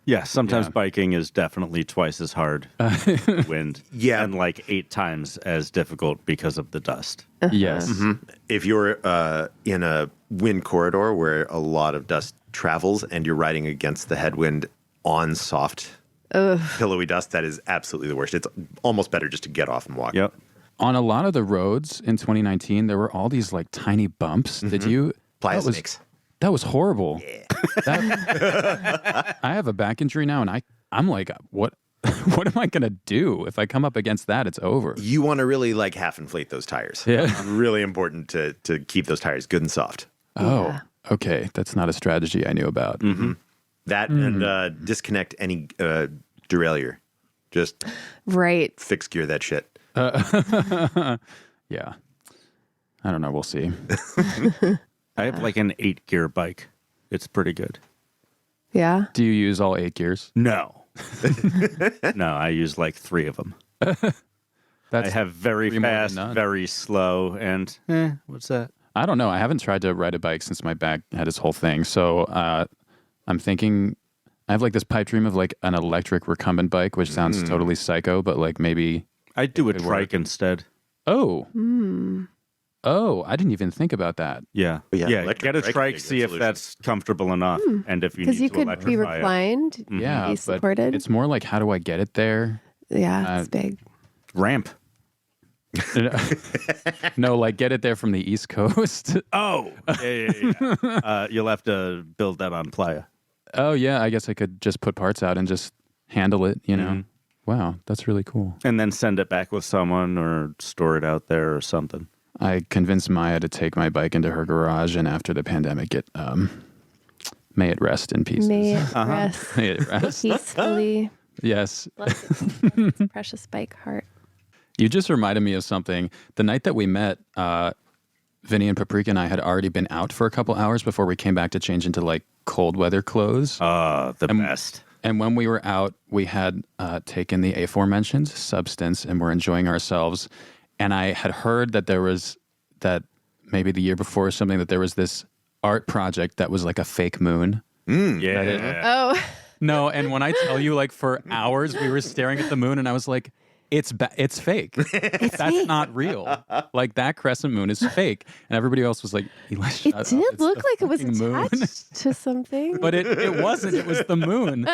yeah, sometimes Yeah. biking is definitely twice as hard wind. Yeah. And like 8 times as difficult because of the dust. yes, If you're in a wind corridor where a lot of dust travels and you're riding against the headwind on soft, pillowy dust, that is absolutely the worst. It's almost better just to get off and walk. Yep. on a lot of the roads in 2019, there were all these like tiny bumps. Did you? Playa that was- snakes. That was horrible. I have a back injury now, and I'm like, what? What am I gonna do if I come up against that? It's over. You want to really like half inflate those tires. Yeah. Really important to keep those tires good and soft. Oh, Yeah. okay. That's not a strategy I knew about. That and disconnect any derailleur. Just Right. fixed gear that shit. Yeah. I don't know. We'll see. I have like an 8-gear bike. It's pretty good. Yeah. Do you use all 8 gears? No. No, I use like 3 of them. I That's have very 3 more than fast, none. very slow, and what's that? I don't know. I haven't tried to ride a bike since my back had this whole thing. So I'm thinking I have like this pipe dream of like an electric recumbent bike, which sounds totally psycho, but like maybe. I do a It would trike work. instead. Oh. Oh, I didn't even think about that. Yeah. Yeah, Yeah, electric get a trike would be a trike, good see if solution. that's comfortable enough, and if you need Because you to could be electrify it. reclined. Yeah, Be but supported. it's more like how do I get it there? Yeah, it's big. Ramp. No, like get it there from the East Coast. Oh, yeah. You'll have to build that on Playa. Oh yeah, I guess I could just put parts out and just handle it, you know. Wow, that's really cool. And then send it back with someone or store it out there or something. I convinced Maya to take my bike into her garage, and after the pandemic, may it rest in pieces. May it rest May it rest. peacefully. Yes. Bless its precious bike heart. You just reminded me of something. The night that we met, Vinny and Paprika and I had already been out for a couple hours before we came back to change into like cold weather clothes. The best. And when we were out, we had taken the aforementioned substance and were enjoying ourselves. And I had heard that there was that maybe the year before or something that there was this art project that was like a fake moon. Yeah. Oh, No, and when I tell you, like for hours we were staring at the moon, and I was like, it's fake. That's fake. not real. Like that crescent moon is fake. And everybody else was like, Eli, it shut up. did It's look the like it was fucking moon." attached to something. But it wasn't. It was the moon.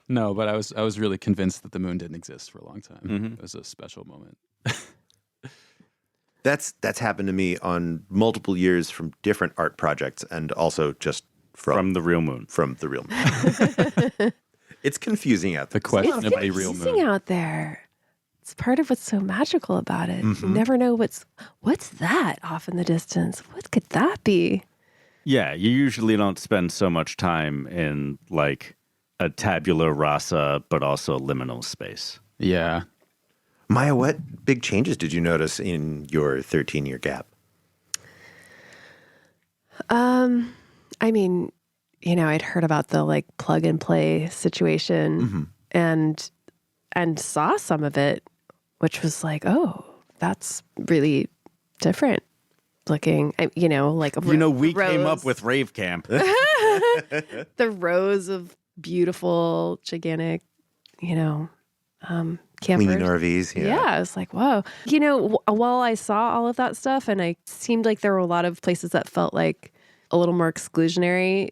No, but I was really convinced that the moon didn't exist for a long time. It was a special moment. That's happened to me on multiple years from different art projects and also just From the real moon. from the real moon. It's confusing out there. The questionably it's real confusing moon. out there. It's part of what's so magical about it. You never know what's that off in the distance. What could that be? Yeah, you usually don't spend so much time in like a tabula rasa, but also liminal space. Yeah. Maya, what big changes did you notice in your 13-year gap? I mean, you know, I'd heard about the like plug and play situation and saw some of it, which was like, oh, that's really different looking. You know, like We came up rows- with Rave Camp. the rows of beautiful, gigantic, you know, campers. Clean RVs. Yeah, I was like, whoa. You know, while I saw all of that stuff and I seemed like there were a lot of places that felt like a little more exclusionary,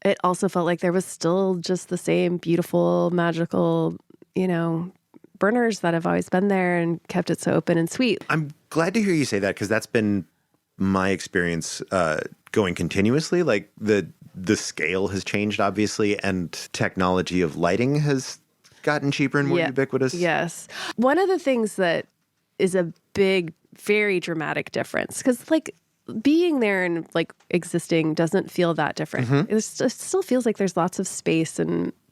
it also felt like there was still just the same beautiful, magical, you know, burners that have always been there and kept it so open and sweet. I'm glad to hear you say that because that's been my experience going continuously. Like the scale has changed, obviously, and technology of lighting has gotten cheaper and more ubiquitous. Yes. One of the things that is a big, very dramatic difference, because like being there and like existing doesn't feel that different. It still feels like there's lots of space,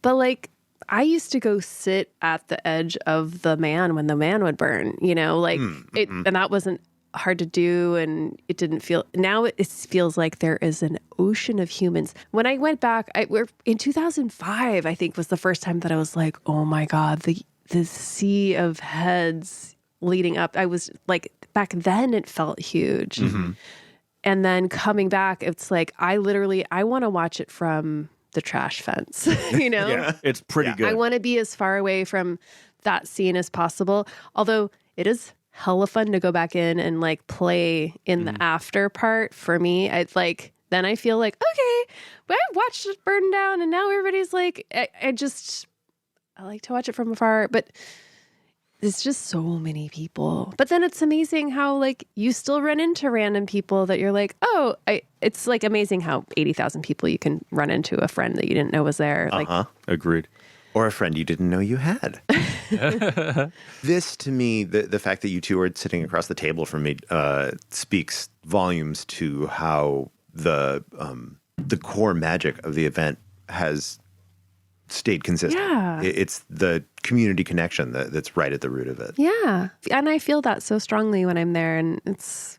but like I used to go sit at the edge of the man when the man would burn, like and that wasn't hard to do, and it didn't feel. Now it feels like there is an ocean of humans. When I went back, we're in 2005, I think was the first time that I was like, oh my God, the sea of heads leading up. I was like, back then it felt huge. And then coming back, it's like, I want to watch it from the trash fence, Yeah, it's pretty good. I want to be as far away from that scene as possible. Although it is hella fun to go back in and like play in the after part for me. It's like, then I feel like, okay, but I watched it burn down and now everybody's like, I like to watch it from afar, but it's just so many people. But then it's amazing how like you still run into random people that you're like, oh, it's like amazing how 80,000 people you can run into a friend that you didn't know was there. Like, Agreed. Or a friend you didn't know you had. This, to me, the fact that you two are sitting across the table from me speaks volumes to how the core magic of the event has stayed consistent. Yeah. It's the community connection that's right at the root of it. yeah. And I feel that so strongly when I'm there, and it's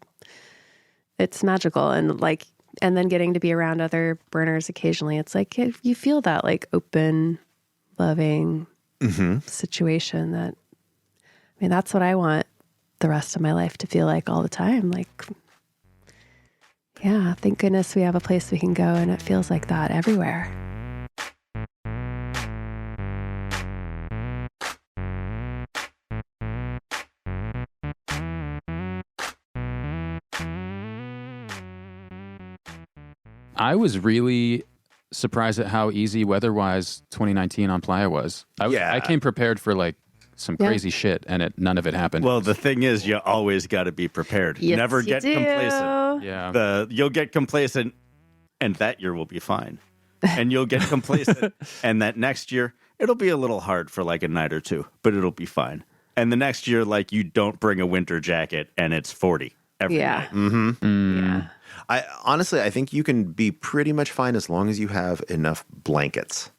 magical. And like, and then getting to be around other burners occasionally, it's like you feel that like open, loving situation that, I mean, that's what I want the rest of my life to feel like all the time. Like, yeah, thank goodness we have a place we can go and it feels like that everywhere. I was really surprised at how easy weather-wise 2019 on Playa was. I came prepared for like some crazy shit, and none of it happened. Well, the thing is, you always got to be prepared. Yes, Never you get do. complacent. Yeah. You'll get complacent, and that year will be fine. And you'll get complacent, and that next year, it'll be a little hard for like a night or two, but it'll be fine. And the next year, like, you don't bring a winter jacket, and it's 40 every night. Yeah. I think you can be pretty much fine as long as you have enough blankets.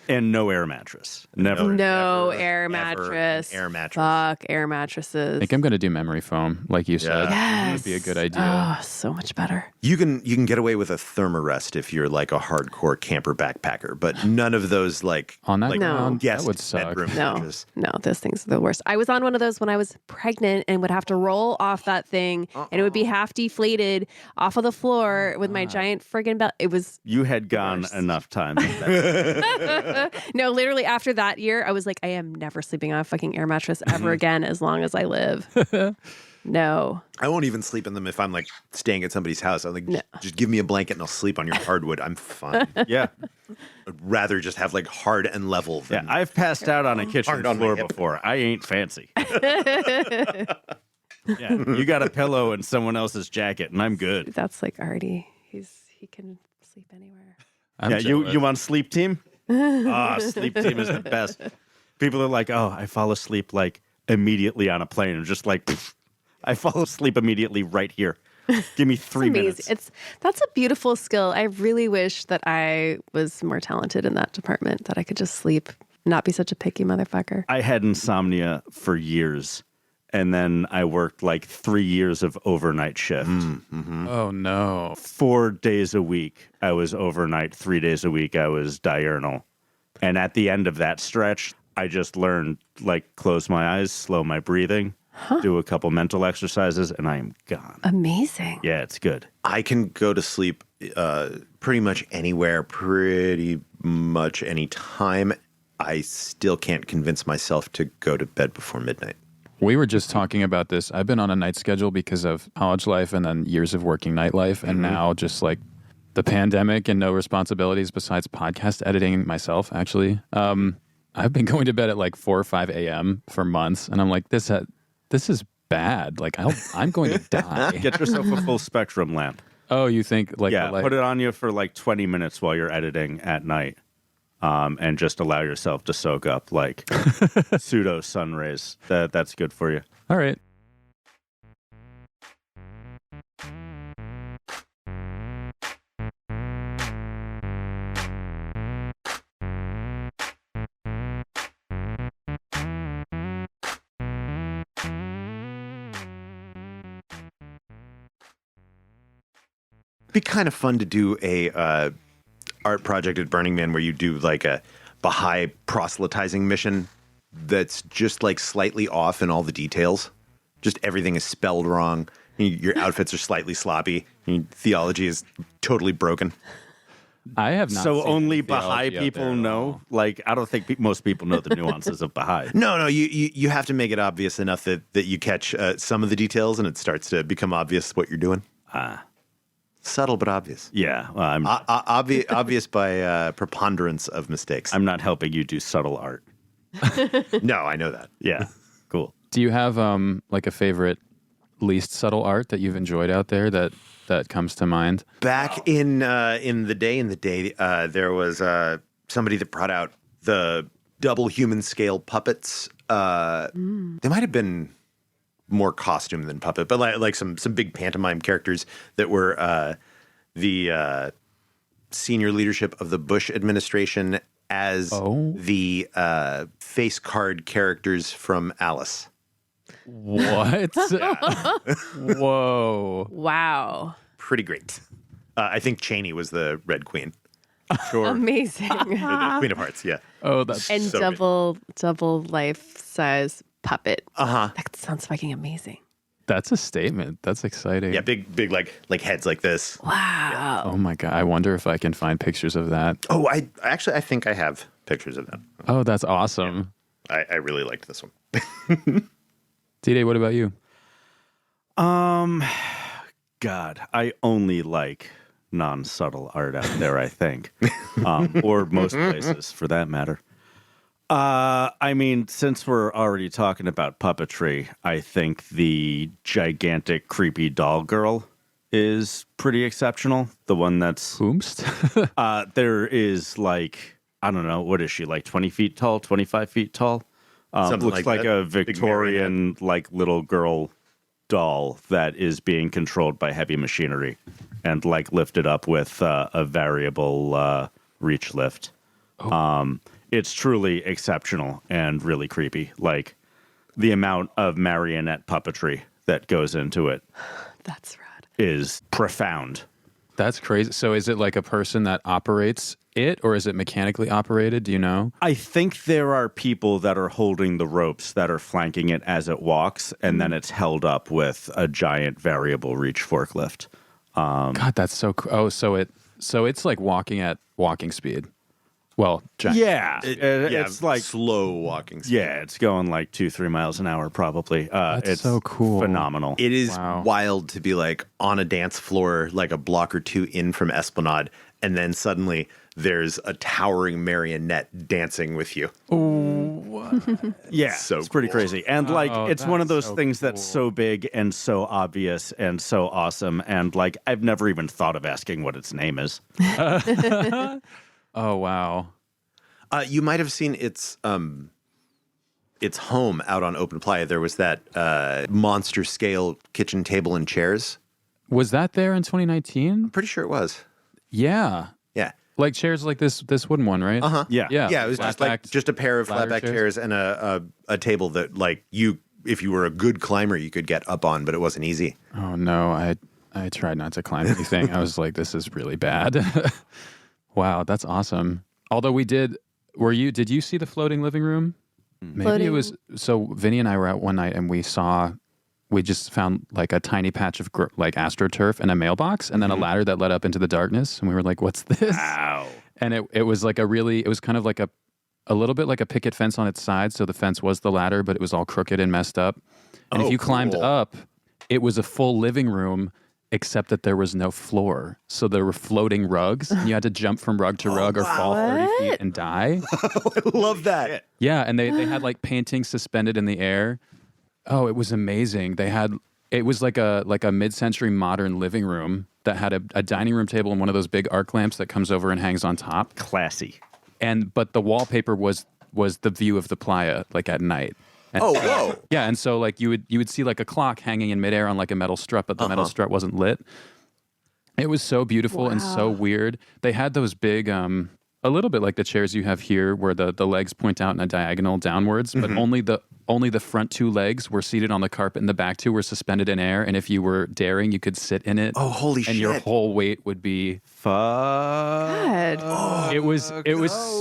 And no air mattress. Never. No Never, air ever mattress. an air mattress. Fuck air mattresses. I think I'm going to do memory foam, like you said. Yeah. That would be a good idea. Oh, so much better. You can get away with a thermarest if you're like a hardcore camper backpacker, but none of those like On that like ground, guest that would suck. bedroom No, mattress. no, those things are the worst. I was on one of those when I was pregnant and would have to roll off that thing, and it would be half deflated off of the floor with my giant friggin' belt. It was You had gone enough times. no, literally after that year, I was like, I am never sleeping on a fucking air mattress ever again as long as I live. No. I won't even sleep in them if I'm like staying at somebody's house. I'm like, just give me a blanket and I'll sleep on your hardwood. I'm fine. Yeah. I'd rather just have like hard and level Yeah. than I've passed out on a kitchen Hard on my floor hip. before. I ain't fancy. Yeah. You got a pillow and someone else's jacket, and I'm good. That's like Artie. He can sleep anywhere. I'm Yeah. jealous. You on sleep team? Sleep team is the best. People are like, oh, I fall asleep like immediately on a plane. I'm just like, pfft, I fall asleep immediately right here. Give me 3 minutes. That's a beautiful skill. I really wish that I was more talented in that department, that I could just sleep, not be such a picky motherfucker. I had insomnia for years, and then I worked like 3 years of overnight shift. Oh, no. 4 days a week, I was overnight. 3 days a week, I was diurnal. And at the end of that stretch, I just learned, like, close my eyes, slow my breathing, do a couple mental exercises, and I am gone. Amazing. Yeah, it's good. I can go to sleep pretty much anywhere, pretty much any time. I still can't convince myself to go to bed before midnight. We were just talking about this. I've been on a night schedule because of college life and then years of working nightlife. And now just like the pandemic and no responsibilities besides podcast editing myself, actually. I've been going to bed at like 4 or 5 a.m. for months, and I'm like, this is bad. Like I'm going to die. Get yourself a full spectrum lamp. Oh, you think like Yeah, the light- put it on you for like 20 minutes while you're editing at night, and just allow yourself to soak up like pseudo sun rays. That's good for you. All right. Be kind of fun to do a art project at Burning Man where you do like a Baha'i proselytizing mission that's just like slightly off in all the details. Just everything is spelled wrong. Your outfits are slightly sloppy. Your theology is totally broken. I have not. So seen only theology Baha'i out there people at know? all. Like, I don't think most people know the nuances of Baha'i. No, you have to make it obvious enough that you catch some of the details and it starts to become obvious what you're doing. Subtle but obvious. Yeah, well, I'm Obvious by preponderance of mistakes. not helping you do subtle art. No, I know that. Yeah, cool. Do you have like a favorite least subtle art that you've enjoyed out there that comes to mind? Back in the day, there was somebody that brought out the double human scale puppets. They might have been more costume than puppet, but like some big pantomime characters that were the senior leadership of the Bush administration as the face card characters from Alice. What? Whoa. Wow. Pretty great. I think Cheney was the Red Queen. Sure. Amazing. The Queen of Hearts, yeah. Oh, that's And So double life size puppet. Uh-huh. That sounds fucking amazing. that's a statement. That's exciting. Yeah, big like heads like this. Wow. Oh my god. I wonder if I can find pictures of that. Oh, I think I have pictures of them. Oh, that's awesome. I really liked this one. D-Day, what about you? God, I only like non-subtle art out there, I think. Or most places, for that matter. I mean, since we're already talking about puppetry, I think the gigantic, creepy doll girl is pretty exceptional. The one that's... Whomst? there is like, I don't know, what is she, like 20 feet tall, 25 feet tall? Something Looks like like that. a Victorian, like, little girl doll that is being controlled by heavy machinery and, like, lifted up with a variable reach lift. It's truly exceptional and really creepy. Like, the amount of marionette puppetry that goes into it That's rad. is profound. That's crazy. So is it like a person that operates it, or is it mechanically operated? Do you know? I think there are people that are holding the ropes that are flanking it as it walks, and then it's held up with a giant variable reach forklift. God, that's so cool. Oh, so it's like walking at walking speed. Well, giant. Yeah, it's like slow walking speed. yeah, it's going like 2-3 miles an hour probably. That's it's so cool. phenomenal. It is Wow. wild to be like on a dance floor, like a block or two in from Esplanade, and then suddenly there's a towering marionette dancing with you. Yeah, So it's pretty cool. crazy. And like, Oh, it's one of that's those so things that's so big and so obvious and so awesome. And like, I've never even thought of asking what its name is. Oh, wow. You might have seen its home out on Open Playa. There was that monster scale kitchen table and chairs. Was that there in 2019? Pretty sure it was. Yeah. Yeah. Like chairs like this wooden one, right? Uh-huh. Yeah. Yeah. Yeah, it was just like Flat-backed just a pair of ladder flatback chairs and a table that like you, if you were a good climber, you could get up on, but it wasn't easy. Oh no, I tried not to climb anything. I was like, this is really bad. Wow, that's awesome. Although did you see the floating living room? Maybe Floating- it was, so Vinny and I were out one night and we just found like a tiny patch of like astroturf and a mailbox and then a ladder that led up into the darkness. And we were like, what's this? Wow. And it was like it was kind of like a little bit like a picket fence on its side. So the fence was the ladder, but it was all crooked and messed up. And if Oh, you climbed cool. up, it was a full living room, except that there was no floor. So there were floating rugs. And you had to jump from rug to rug or fall 30 feet and die. I love that. Yeah, and they had like paintings suspended in the air. Oh, it was amazing. It was like a mid-century modern living room that had a dining room table and one of those big arc lamps that comes over and hangs on top. Classy. But the wallpaper was the view of the playa like at night. And whoa. yeah, and so like you would see like a clock hanging in midair on like a metal strut, but the metal strut wasn't lit. It was so beautiful and so weird. They had those big, a little bit like the chairs you have here, where the legs point out in a diagonal downwards, but only the front two legs were seated on the carpet, and the back two were suspended in air. And if you were daring, you could sit in it. Oh, holy shit! And your whole weight would be. God. Oh, It was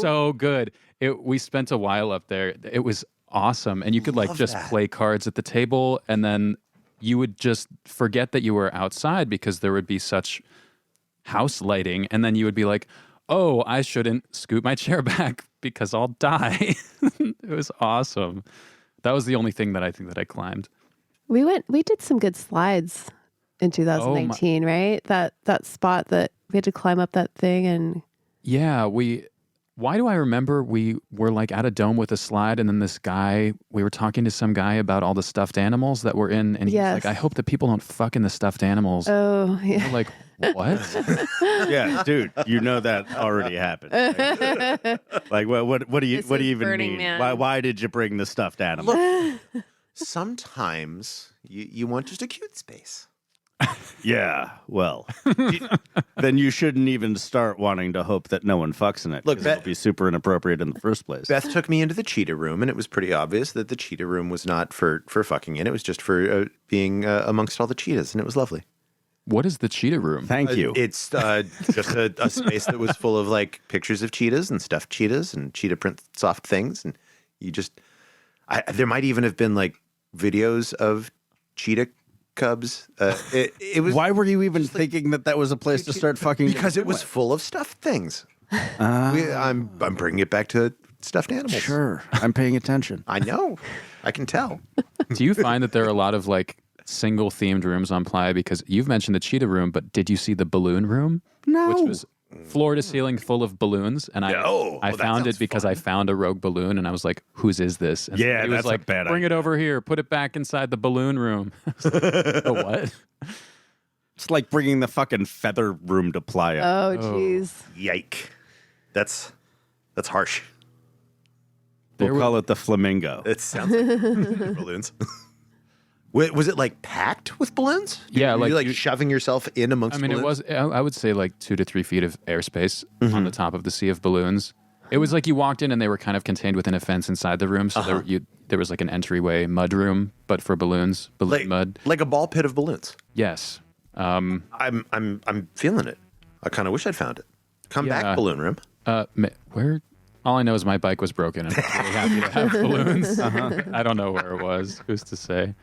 so good. We spent a while up there. It was awesome, and you could like just play cards at the table, and then you would just forget that you were outside because there would be such house lighting, and then you would be like, oh, I shouldn't scoot my chair back because I'll die. It was awesome. That was the only thing that I think that I climbed. we did some good slides in 2019, right? That spot that we had to climb up that thing and Yeah, why do I remember we were like at a dome with a slide, and then we were talking to some guy about all the stuffed animals that were in, and he was like, I hope that people don't fuck in the stuffed animals. oh yeah. We're like, what? Yeah, dude, you know that already happened. Like, what do you even Burning mean? Man. Why did you bring the stuffed animal? Look, sometimes you want just a cute space. Yeah, well, then you shouldn't even start wanting to hope that no one fucks in it. Look, 'cause it'll be super inappropriate in the first place. Beth took me into the cheetah room, and it was pretty obvious that the cheetah room was not for fucking in. It was just for being amongst all the cheetahs, and it was lovely. What is the cheetah room? Thank you. It's just a space that was full of like pictures of cheetahs and stuffed cheetahs and cheetah print soft things, and you just there might even have been like videos of cheetah cubs. It was Why were you even thinking that was a place to start fucking? because it was full of stuffed things. I'm bringing it back to stuffed animals. Sure, I'm paying attention. I know. I can tell. Do you find that there are a lot of like single themed rooms on Playa? Because you've mentioned the cheetah room, but did you see the balloon room? No. Which was floor to ceiling full of balloons. And I that found it sounds because fun. I found a rogue balloon, and I was like, whose is this? And Yeah, somebody was that's a like, bad bring it over here, put it back inside the balloon room. I was like, the what? It's like bringing the fucking feather room to Playa. Oh jeez. Yike. That's harsh. We'll call it the flamingo. It sounds like balloons. Wait, was it like packed with balloons? Yeah, Were you like like shoving yourself in amongst I mean, balloons? it was, I would say like 2 to 3 feet of airspace on the top of the sea of balloons. It was like you walked in and they were kind of contained within a fence inside the room. So there was like an entryway mud room, but for balloons, balloon mud. Like a ball pit of balloons. Yes. I'm feeling it. I kind of wish I'd found it. Come Yeah. back, balloon room. Where? All I know is my bike was broken, and I'm really happy to have balloons. I don't know where it was. Who's to say?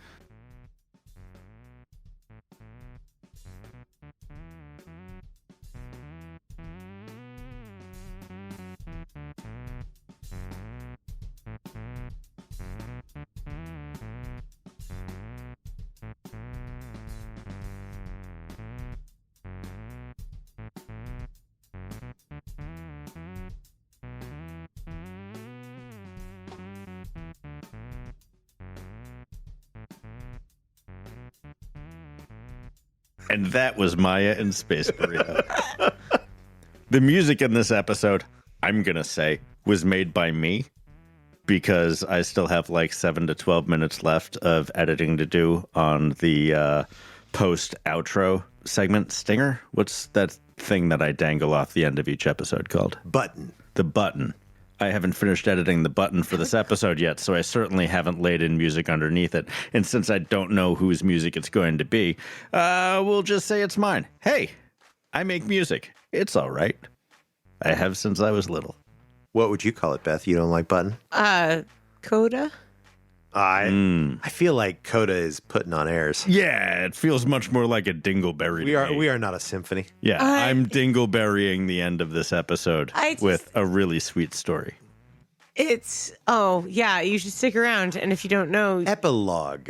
And that was Maya and Space Burrito. The music in this episode, I'm going to say, was made by me because I still have like 7 to 12 minutes left of editing to do on the post-outro segment. Stinger? What's that thing that I dangle off the end of each episode called? Button. The button. I haven't finished editing the button for this episode yet, so I certainly haven't laid in music underneath it. And since I don't know whose music it's going to be, we'll just say it's mine. Hey, I make music. It's all right. I have since I was little. What would you call it, Beth? You don't like button? Coda? I feel like Coda is putting on airs. Yeah, it feels much more like a dingleberry. We are not a symphony. Yeah, I'm dingleberrying the end of this episode with a really sweet story. You should stick around. And if you don't know, Epilogue.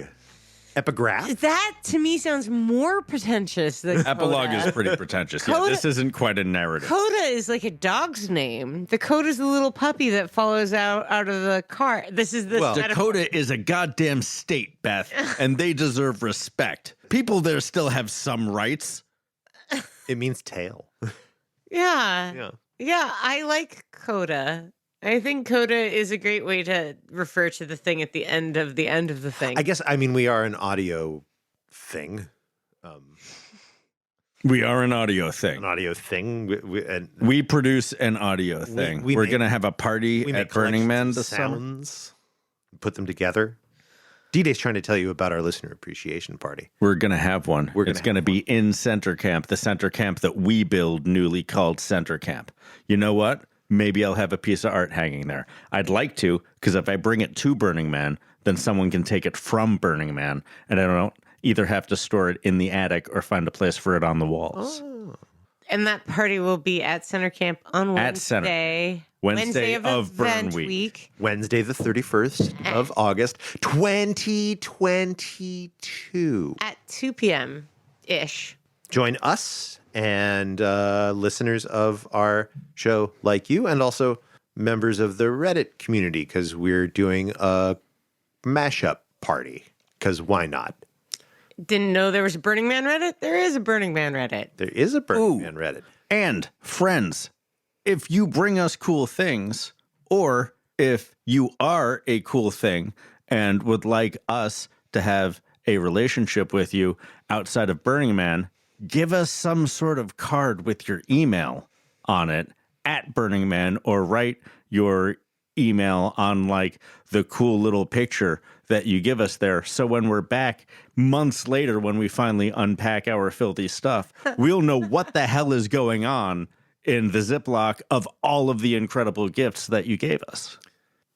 Epigraph? That to me sounds more pretentious than Epilogue Coda. is pretty pretentious. Yeah, Coda- this isn't quite a narrative. Coda is like a dog's name. Dakota's the little puppy that follows out of the car. This is the Dakota is a goddamn state, Beth, and they deserve respect. People there still have some rights. It means tail. Yeah. Yeah, I like Coda. I think Coda is a great way to refer to the thing at the end of the thing. I guess, I mean, we are an audio thing. We are an audio thing. An audio thing. We produce an audio thing. we We're make- going to have a party we at make Burning Man collections of this summer. sounds, put them together. D-Day's trying to tell you about our listener appreciation party. We're going to have one. We're gonna It's going to have be in Center Camp, the Center Camp that we build, newly called Center Camp. You know what? Maybe I'll have a piece of art hanging there. I'd like to, because if I bring it to Burning Man, then someone can take it from Burning Man, and I don't either have to store it in the attic or find a place for it on the walls. And that party will be at Center Camp on At Center. Wednesday of Burn event Week. Wednesday, the 31st of August, 2022. At 2 p.m. ish. Join us and listeners of our show like you, and also members of the Reddit community, because we're doing a mashup party, because why not? Didn't know there was a Burning Man Reddit? There is a Burning Man Reddit. There is a Burning Man Reddit. And friends, if you bring us cool things, or if you are a cool thing and would like us to have a relationship with you outside of Burning Man, give us some sort of card with your email on it at Burning Man, or write your email on like the cool little picture that you give us there. So when we're back months later, when we finally unpack our filthy stuff, we'll know what the hell is going on in the Ziploc of all of the incredible gifts that you gave us.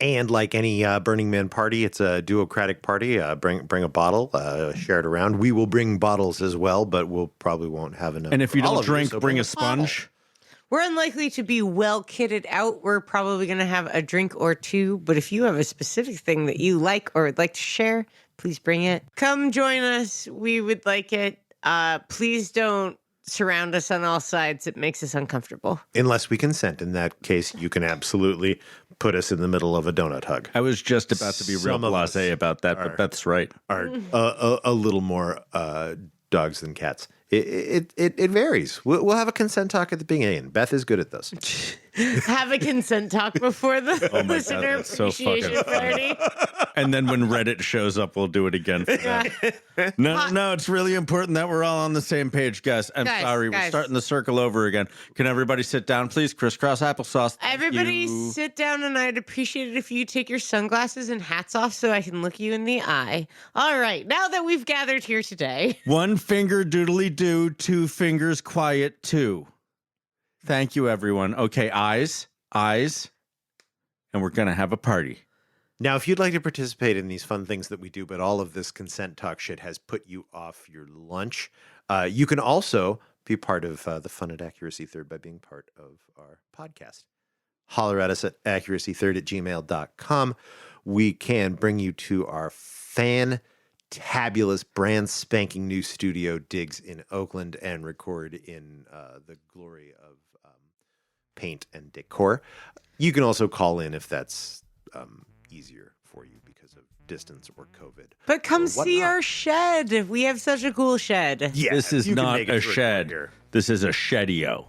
And like any Burning Man party, it's a duocratic party. Bring a bottle, share it around. We will bring bottles as well, but we'll probably won't have enough. And if you for all don't of drink, so bring a sponge. We're unlikely to be well kitted out. We're probably going to have a drink or two. But if you have a specific thing that you like or would like to share, please bring it. Come join us. We would like it. Please don't surround us on all sides. It makes us uncomfortable. Unless we consent. In that case, you can absolutely put us in the middle of a donut hug. I was just about to be real Some of us blasé about that, but that's right. Are a little more dogs than cats. It varies. We'll have a consent talk at the beginning. Beth is good at those. Have a consent talk before the Oh my listener God, that's so appreciation fucking funny. party. And then when Reddit shows up, we'll do it again for them. No, it's really important that we're all on the same page, guys. I'm sorry, we're guys. starting the circle over again. Can everybody sit down, please? Crisscross applesauce. Thank Everybody you. sit down, and I'd appreciate it if you take your sunglasses and hats off so I can look you in the eye. All right, now that we've gathered here today. One finger doodly do, two fingers quiet too. Thank you, everyone. Okay, eyes, and we're going to have a party. Now, if you'd like to participate in these fun things that we do, but all of this consent talk shit has put you off your lunch, you can also be part of the fun at Accuracy Third by being part of our podcast. Holler at us at accuracythird@gmail.com. We can bring you to our fantabulous, brand spanking new studio digs in Oakland and record in the glory of paint and decor. You can also call in if that's easier for you because of distance or COVID. But come or see whatnot. our shed. We have such a cool shed. Yeah, This is you can not make it a through shed. here. This is a shedio.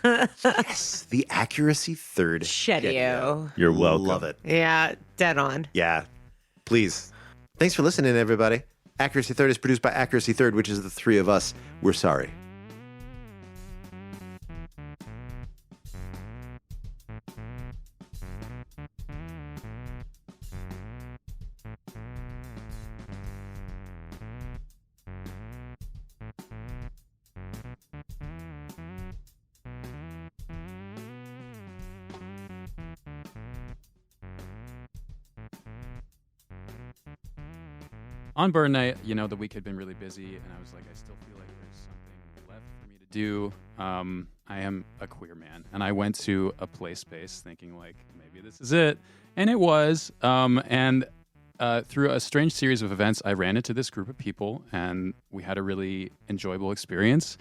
Yes, the Accuracy Third Shedio. You're welcome. Love it. Yeah, dead on. Yeah, please. Thanks for listening, everybody. Accuracy Third is produced by Accuracy Third, which is the three of us. We're sorry. On burn night, the week had been really busy, and I was like, I still feel like there's something left for me to do. I am a queer man, and I went to a play space thinking like, maybe this is it, and it was. And through a strange series of events, I ran into this group of people, and we had a really enjoyable experience.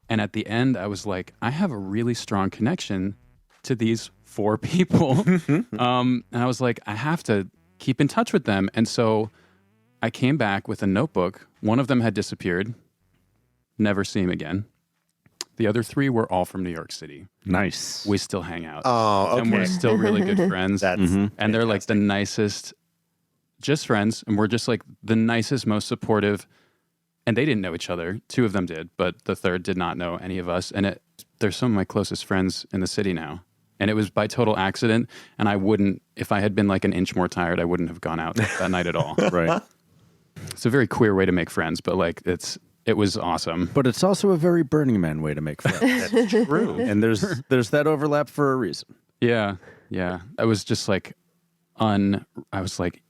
And at the end, I was like, I have a really strong connection to these 4 people. And I was like, I have to keep in touch with them. And so I came back with a notebook. One of them had disappeared. Never see him again. The other 3 were all from New York City. Nice. We still hang out. Oh, okay. And we're still really good friends. That's And they're like the nicest, just friends. And we're just like the nicest, most supportive. And they didn't know each other. 2 of them did, but the third did not know any of us. And they're some of my closest friends in the city now. And it was by total accident. And I wouldn't, if I had been like an inch more tired, I wouldn't have gone out that night at all. Right. It's a very queer way to make friends, but like it was awesome. But it's also a very Burning Man way to make friends. That's true. And there's that overlap for a reason. Yeah. Yeah. I was just like, I was like,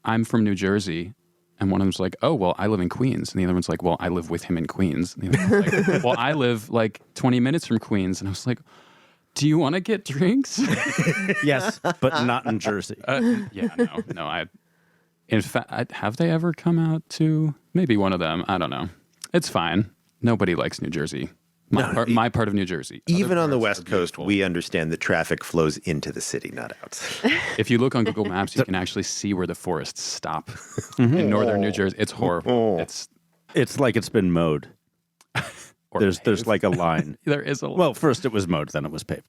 I'm from New Jersey. And one of them's like, oh, well, I live in Queens. And the other one's like, well, I live with him in Queens. And the other one's like, well, I live like 20 minutes from Queens. And I was like, do you want to get drinks? Yes, but not in Jersey. Yeah, no. In fact, have they ever come out to maybe one of them? I don't know. It's fine. Nobody likes New Jersey. My part of New Jersey. Even on the Other parts West are Coast, beautiful. we understand that traffic flows into the city, not out. If you look on Google Maps, you can actually see where the forests stop in northern New Jersey. It's horrible. It's like it's been mowed. Or There's paved. like a line. There is a Well, first it was mowed, then it was paved.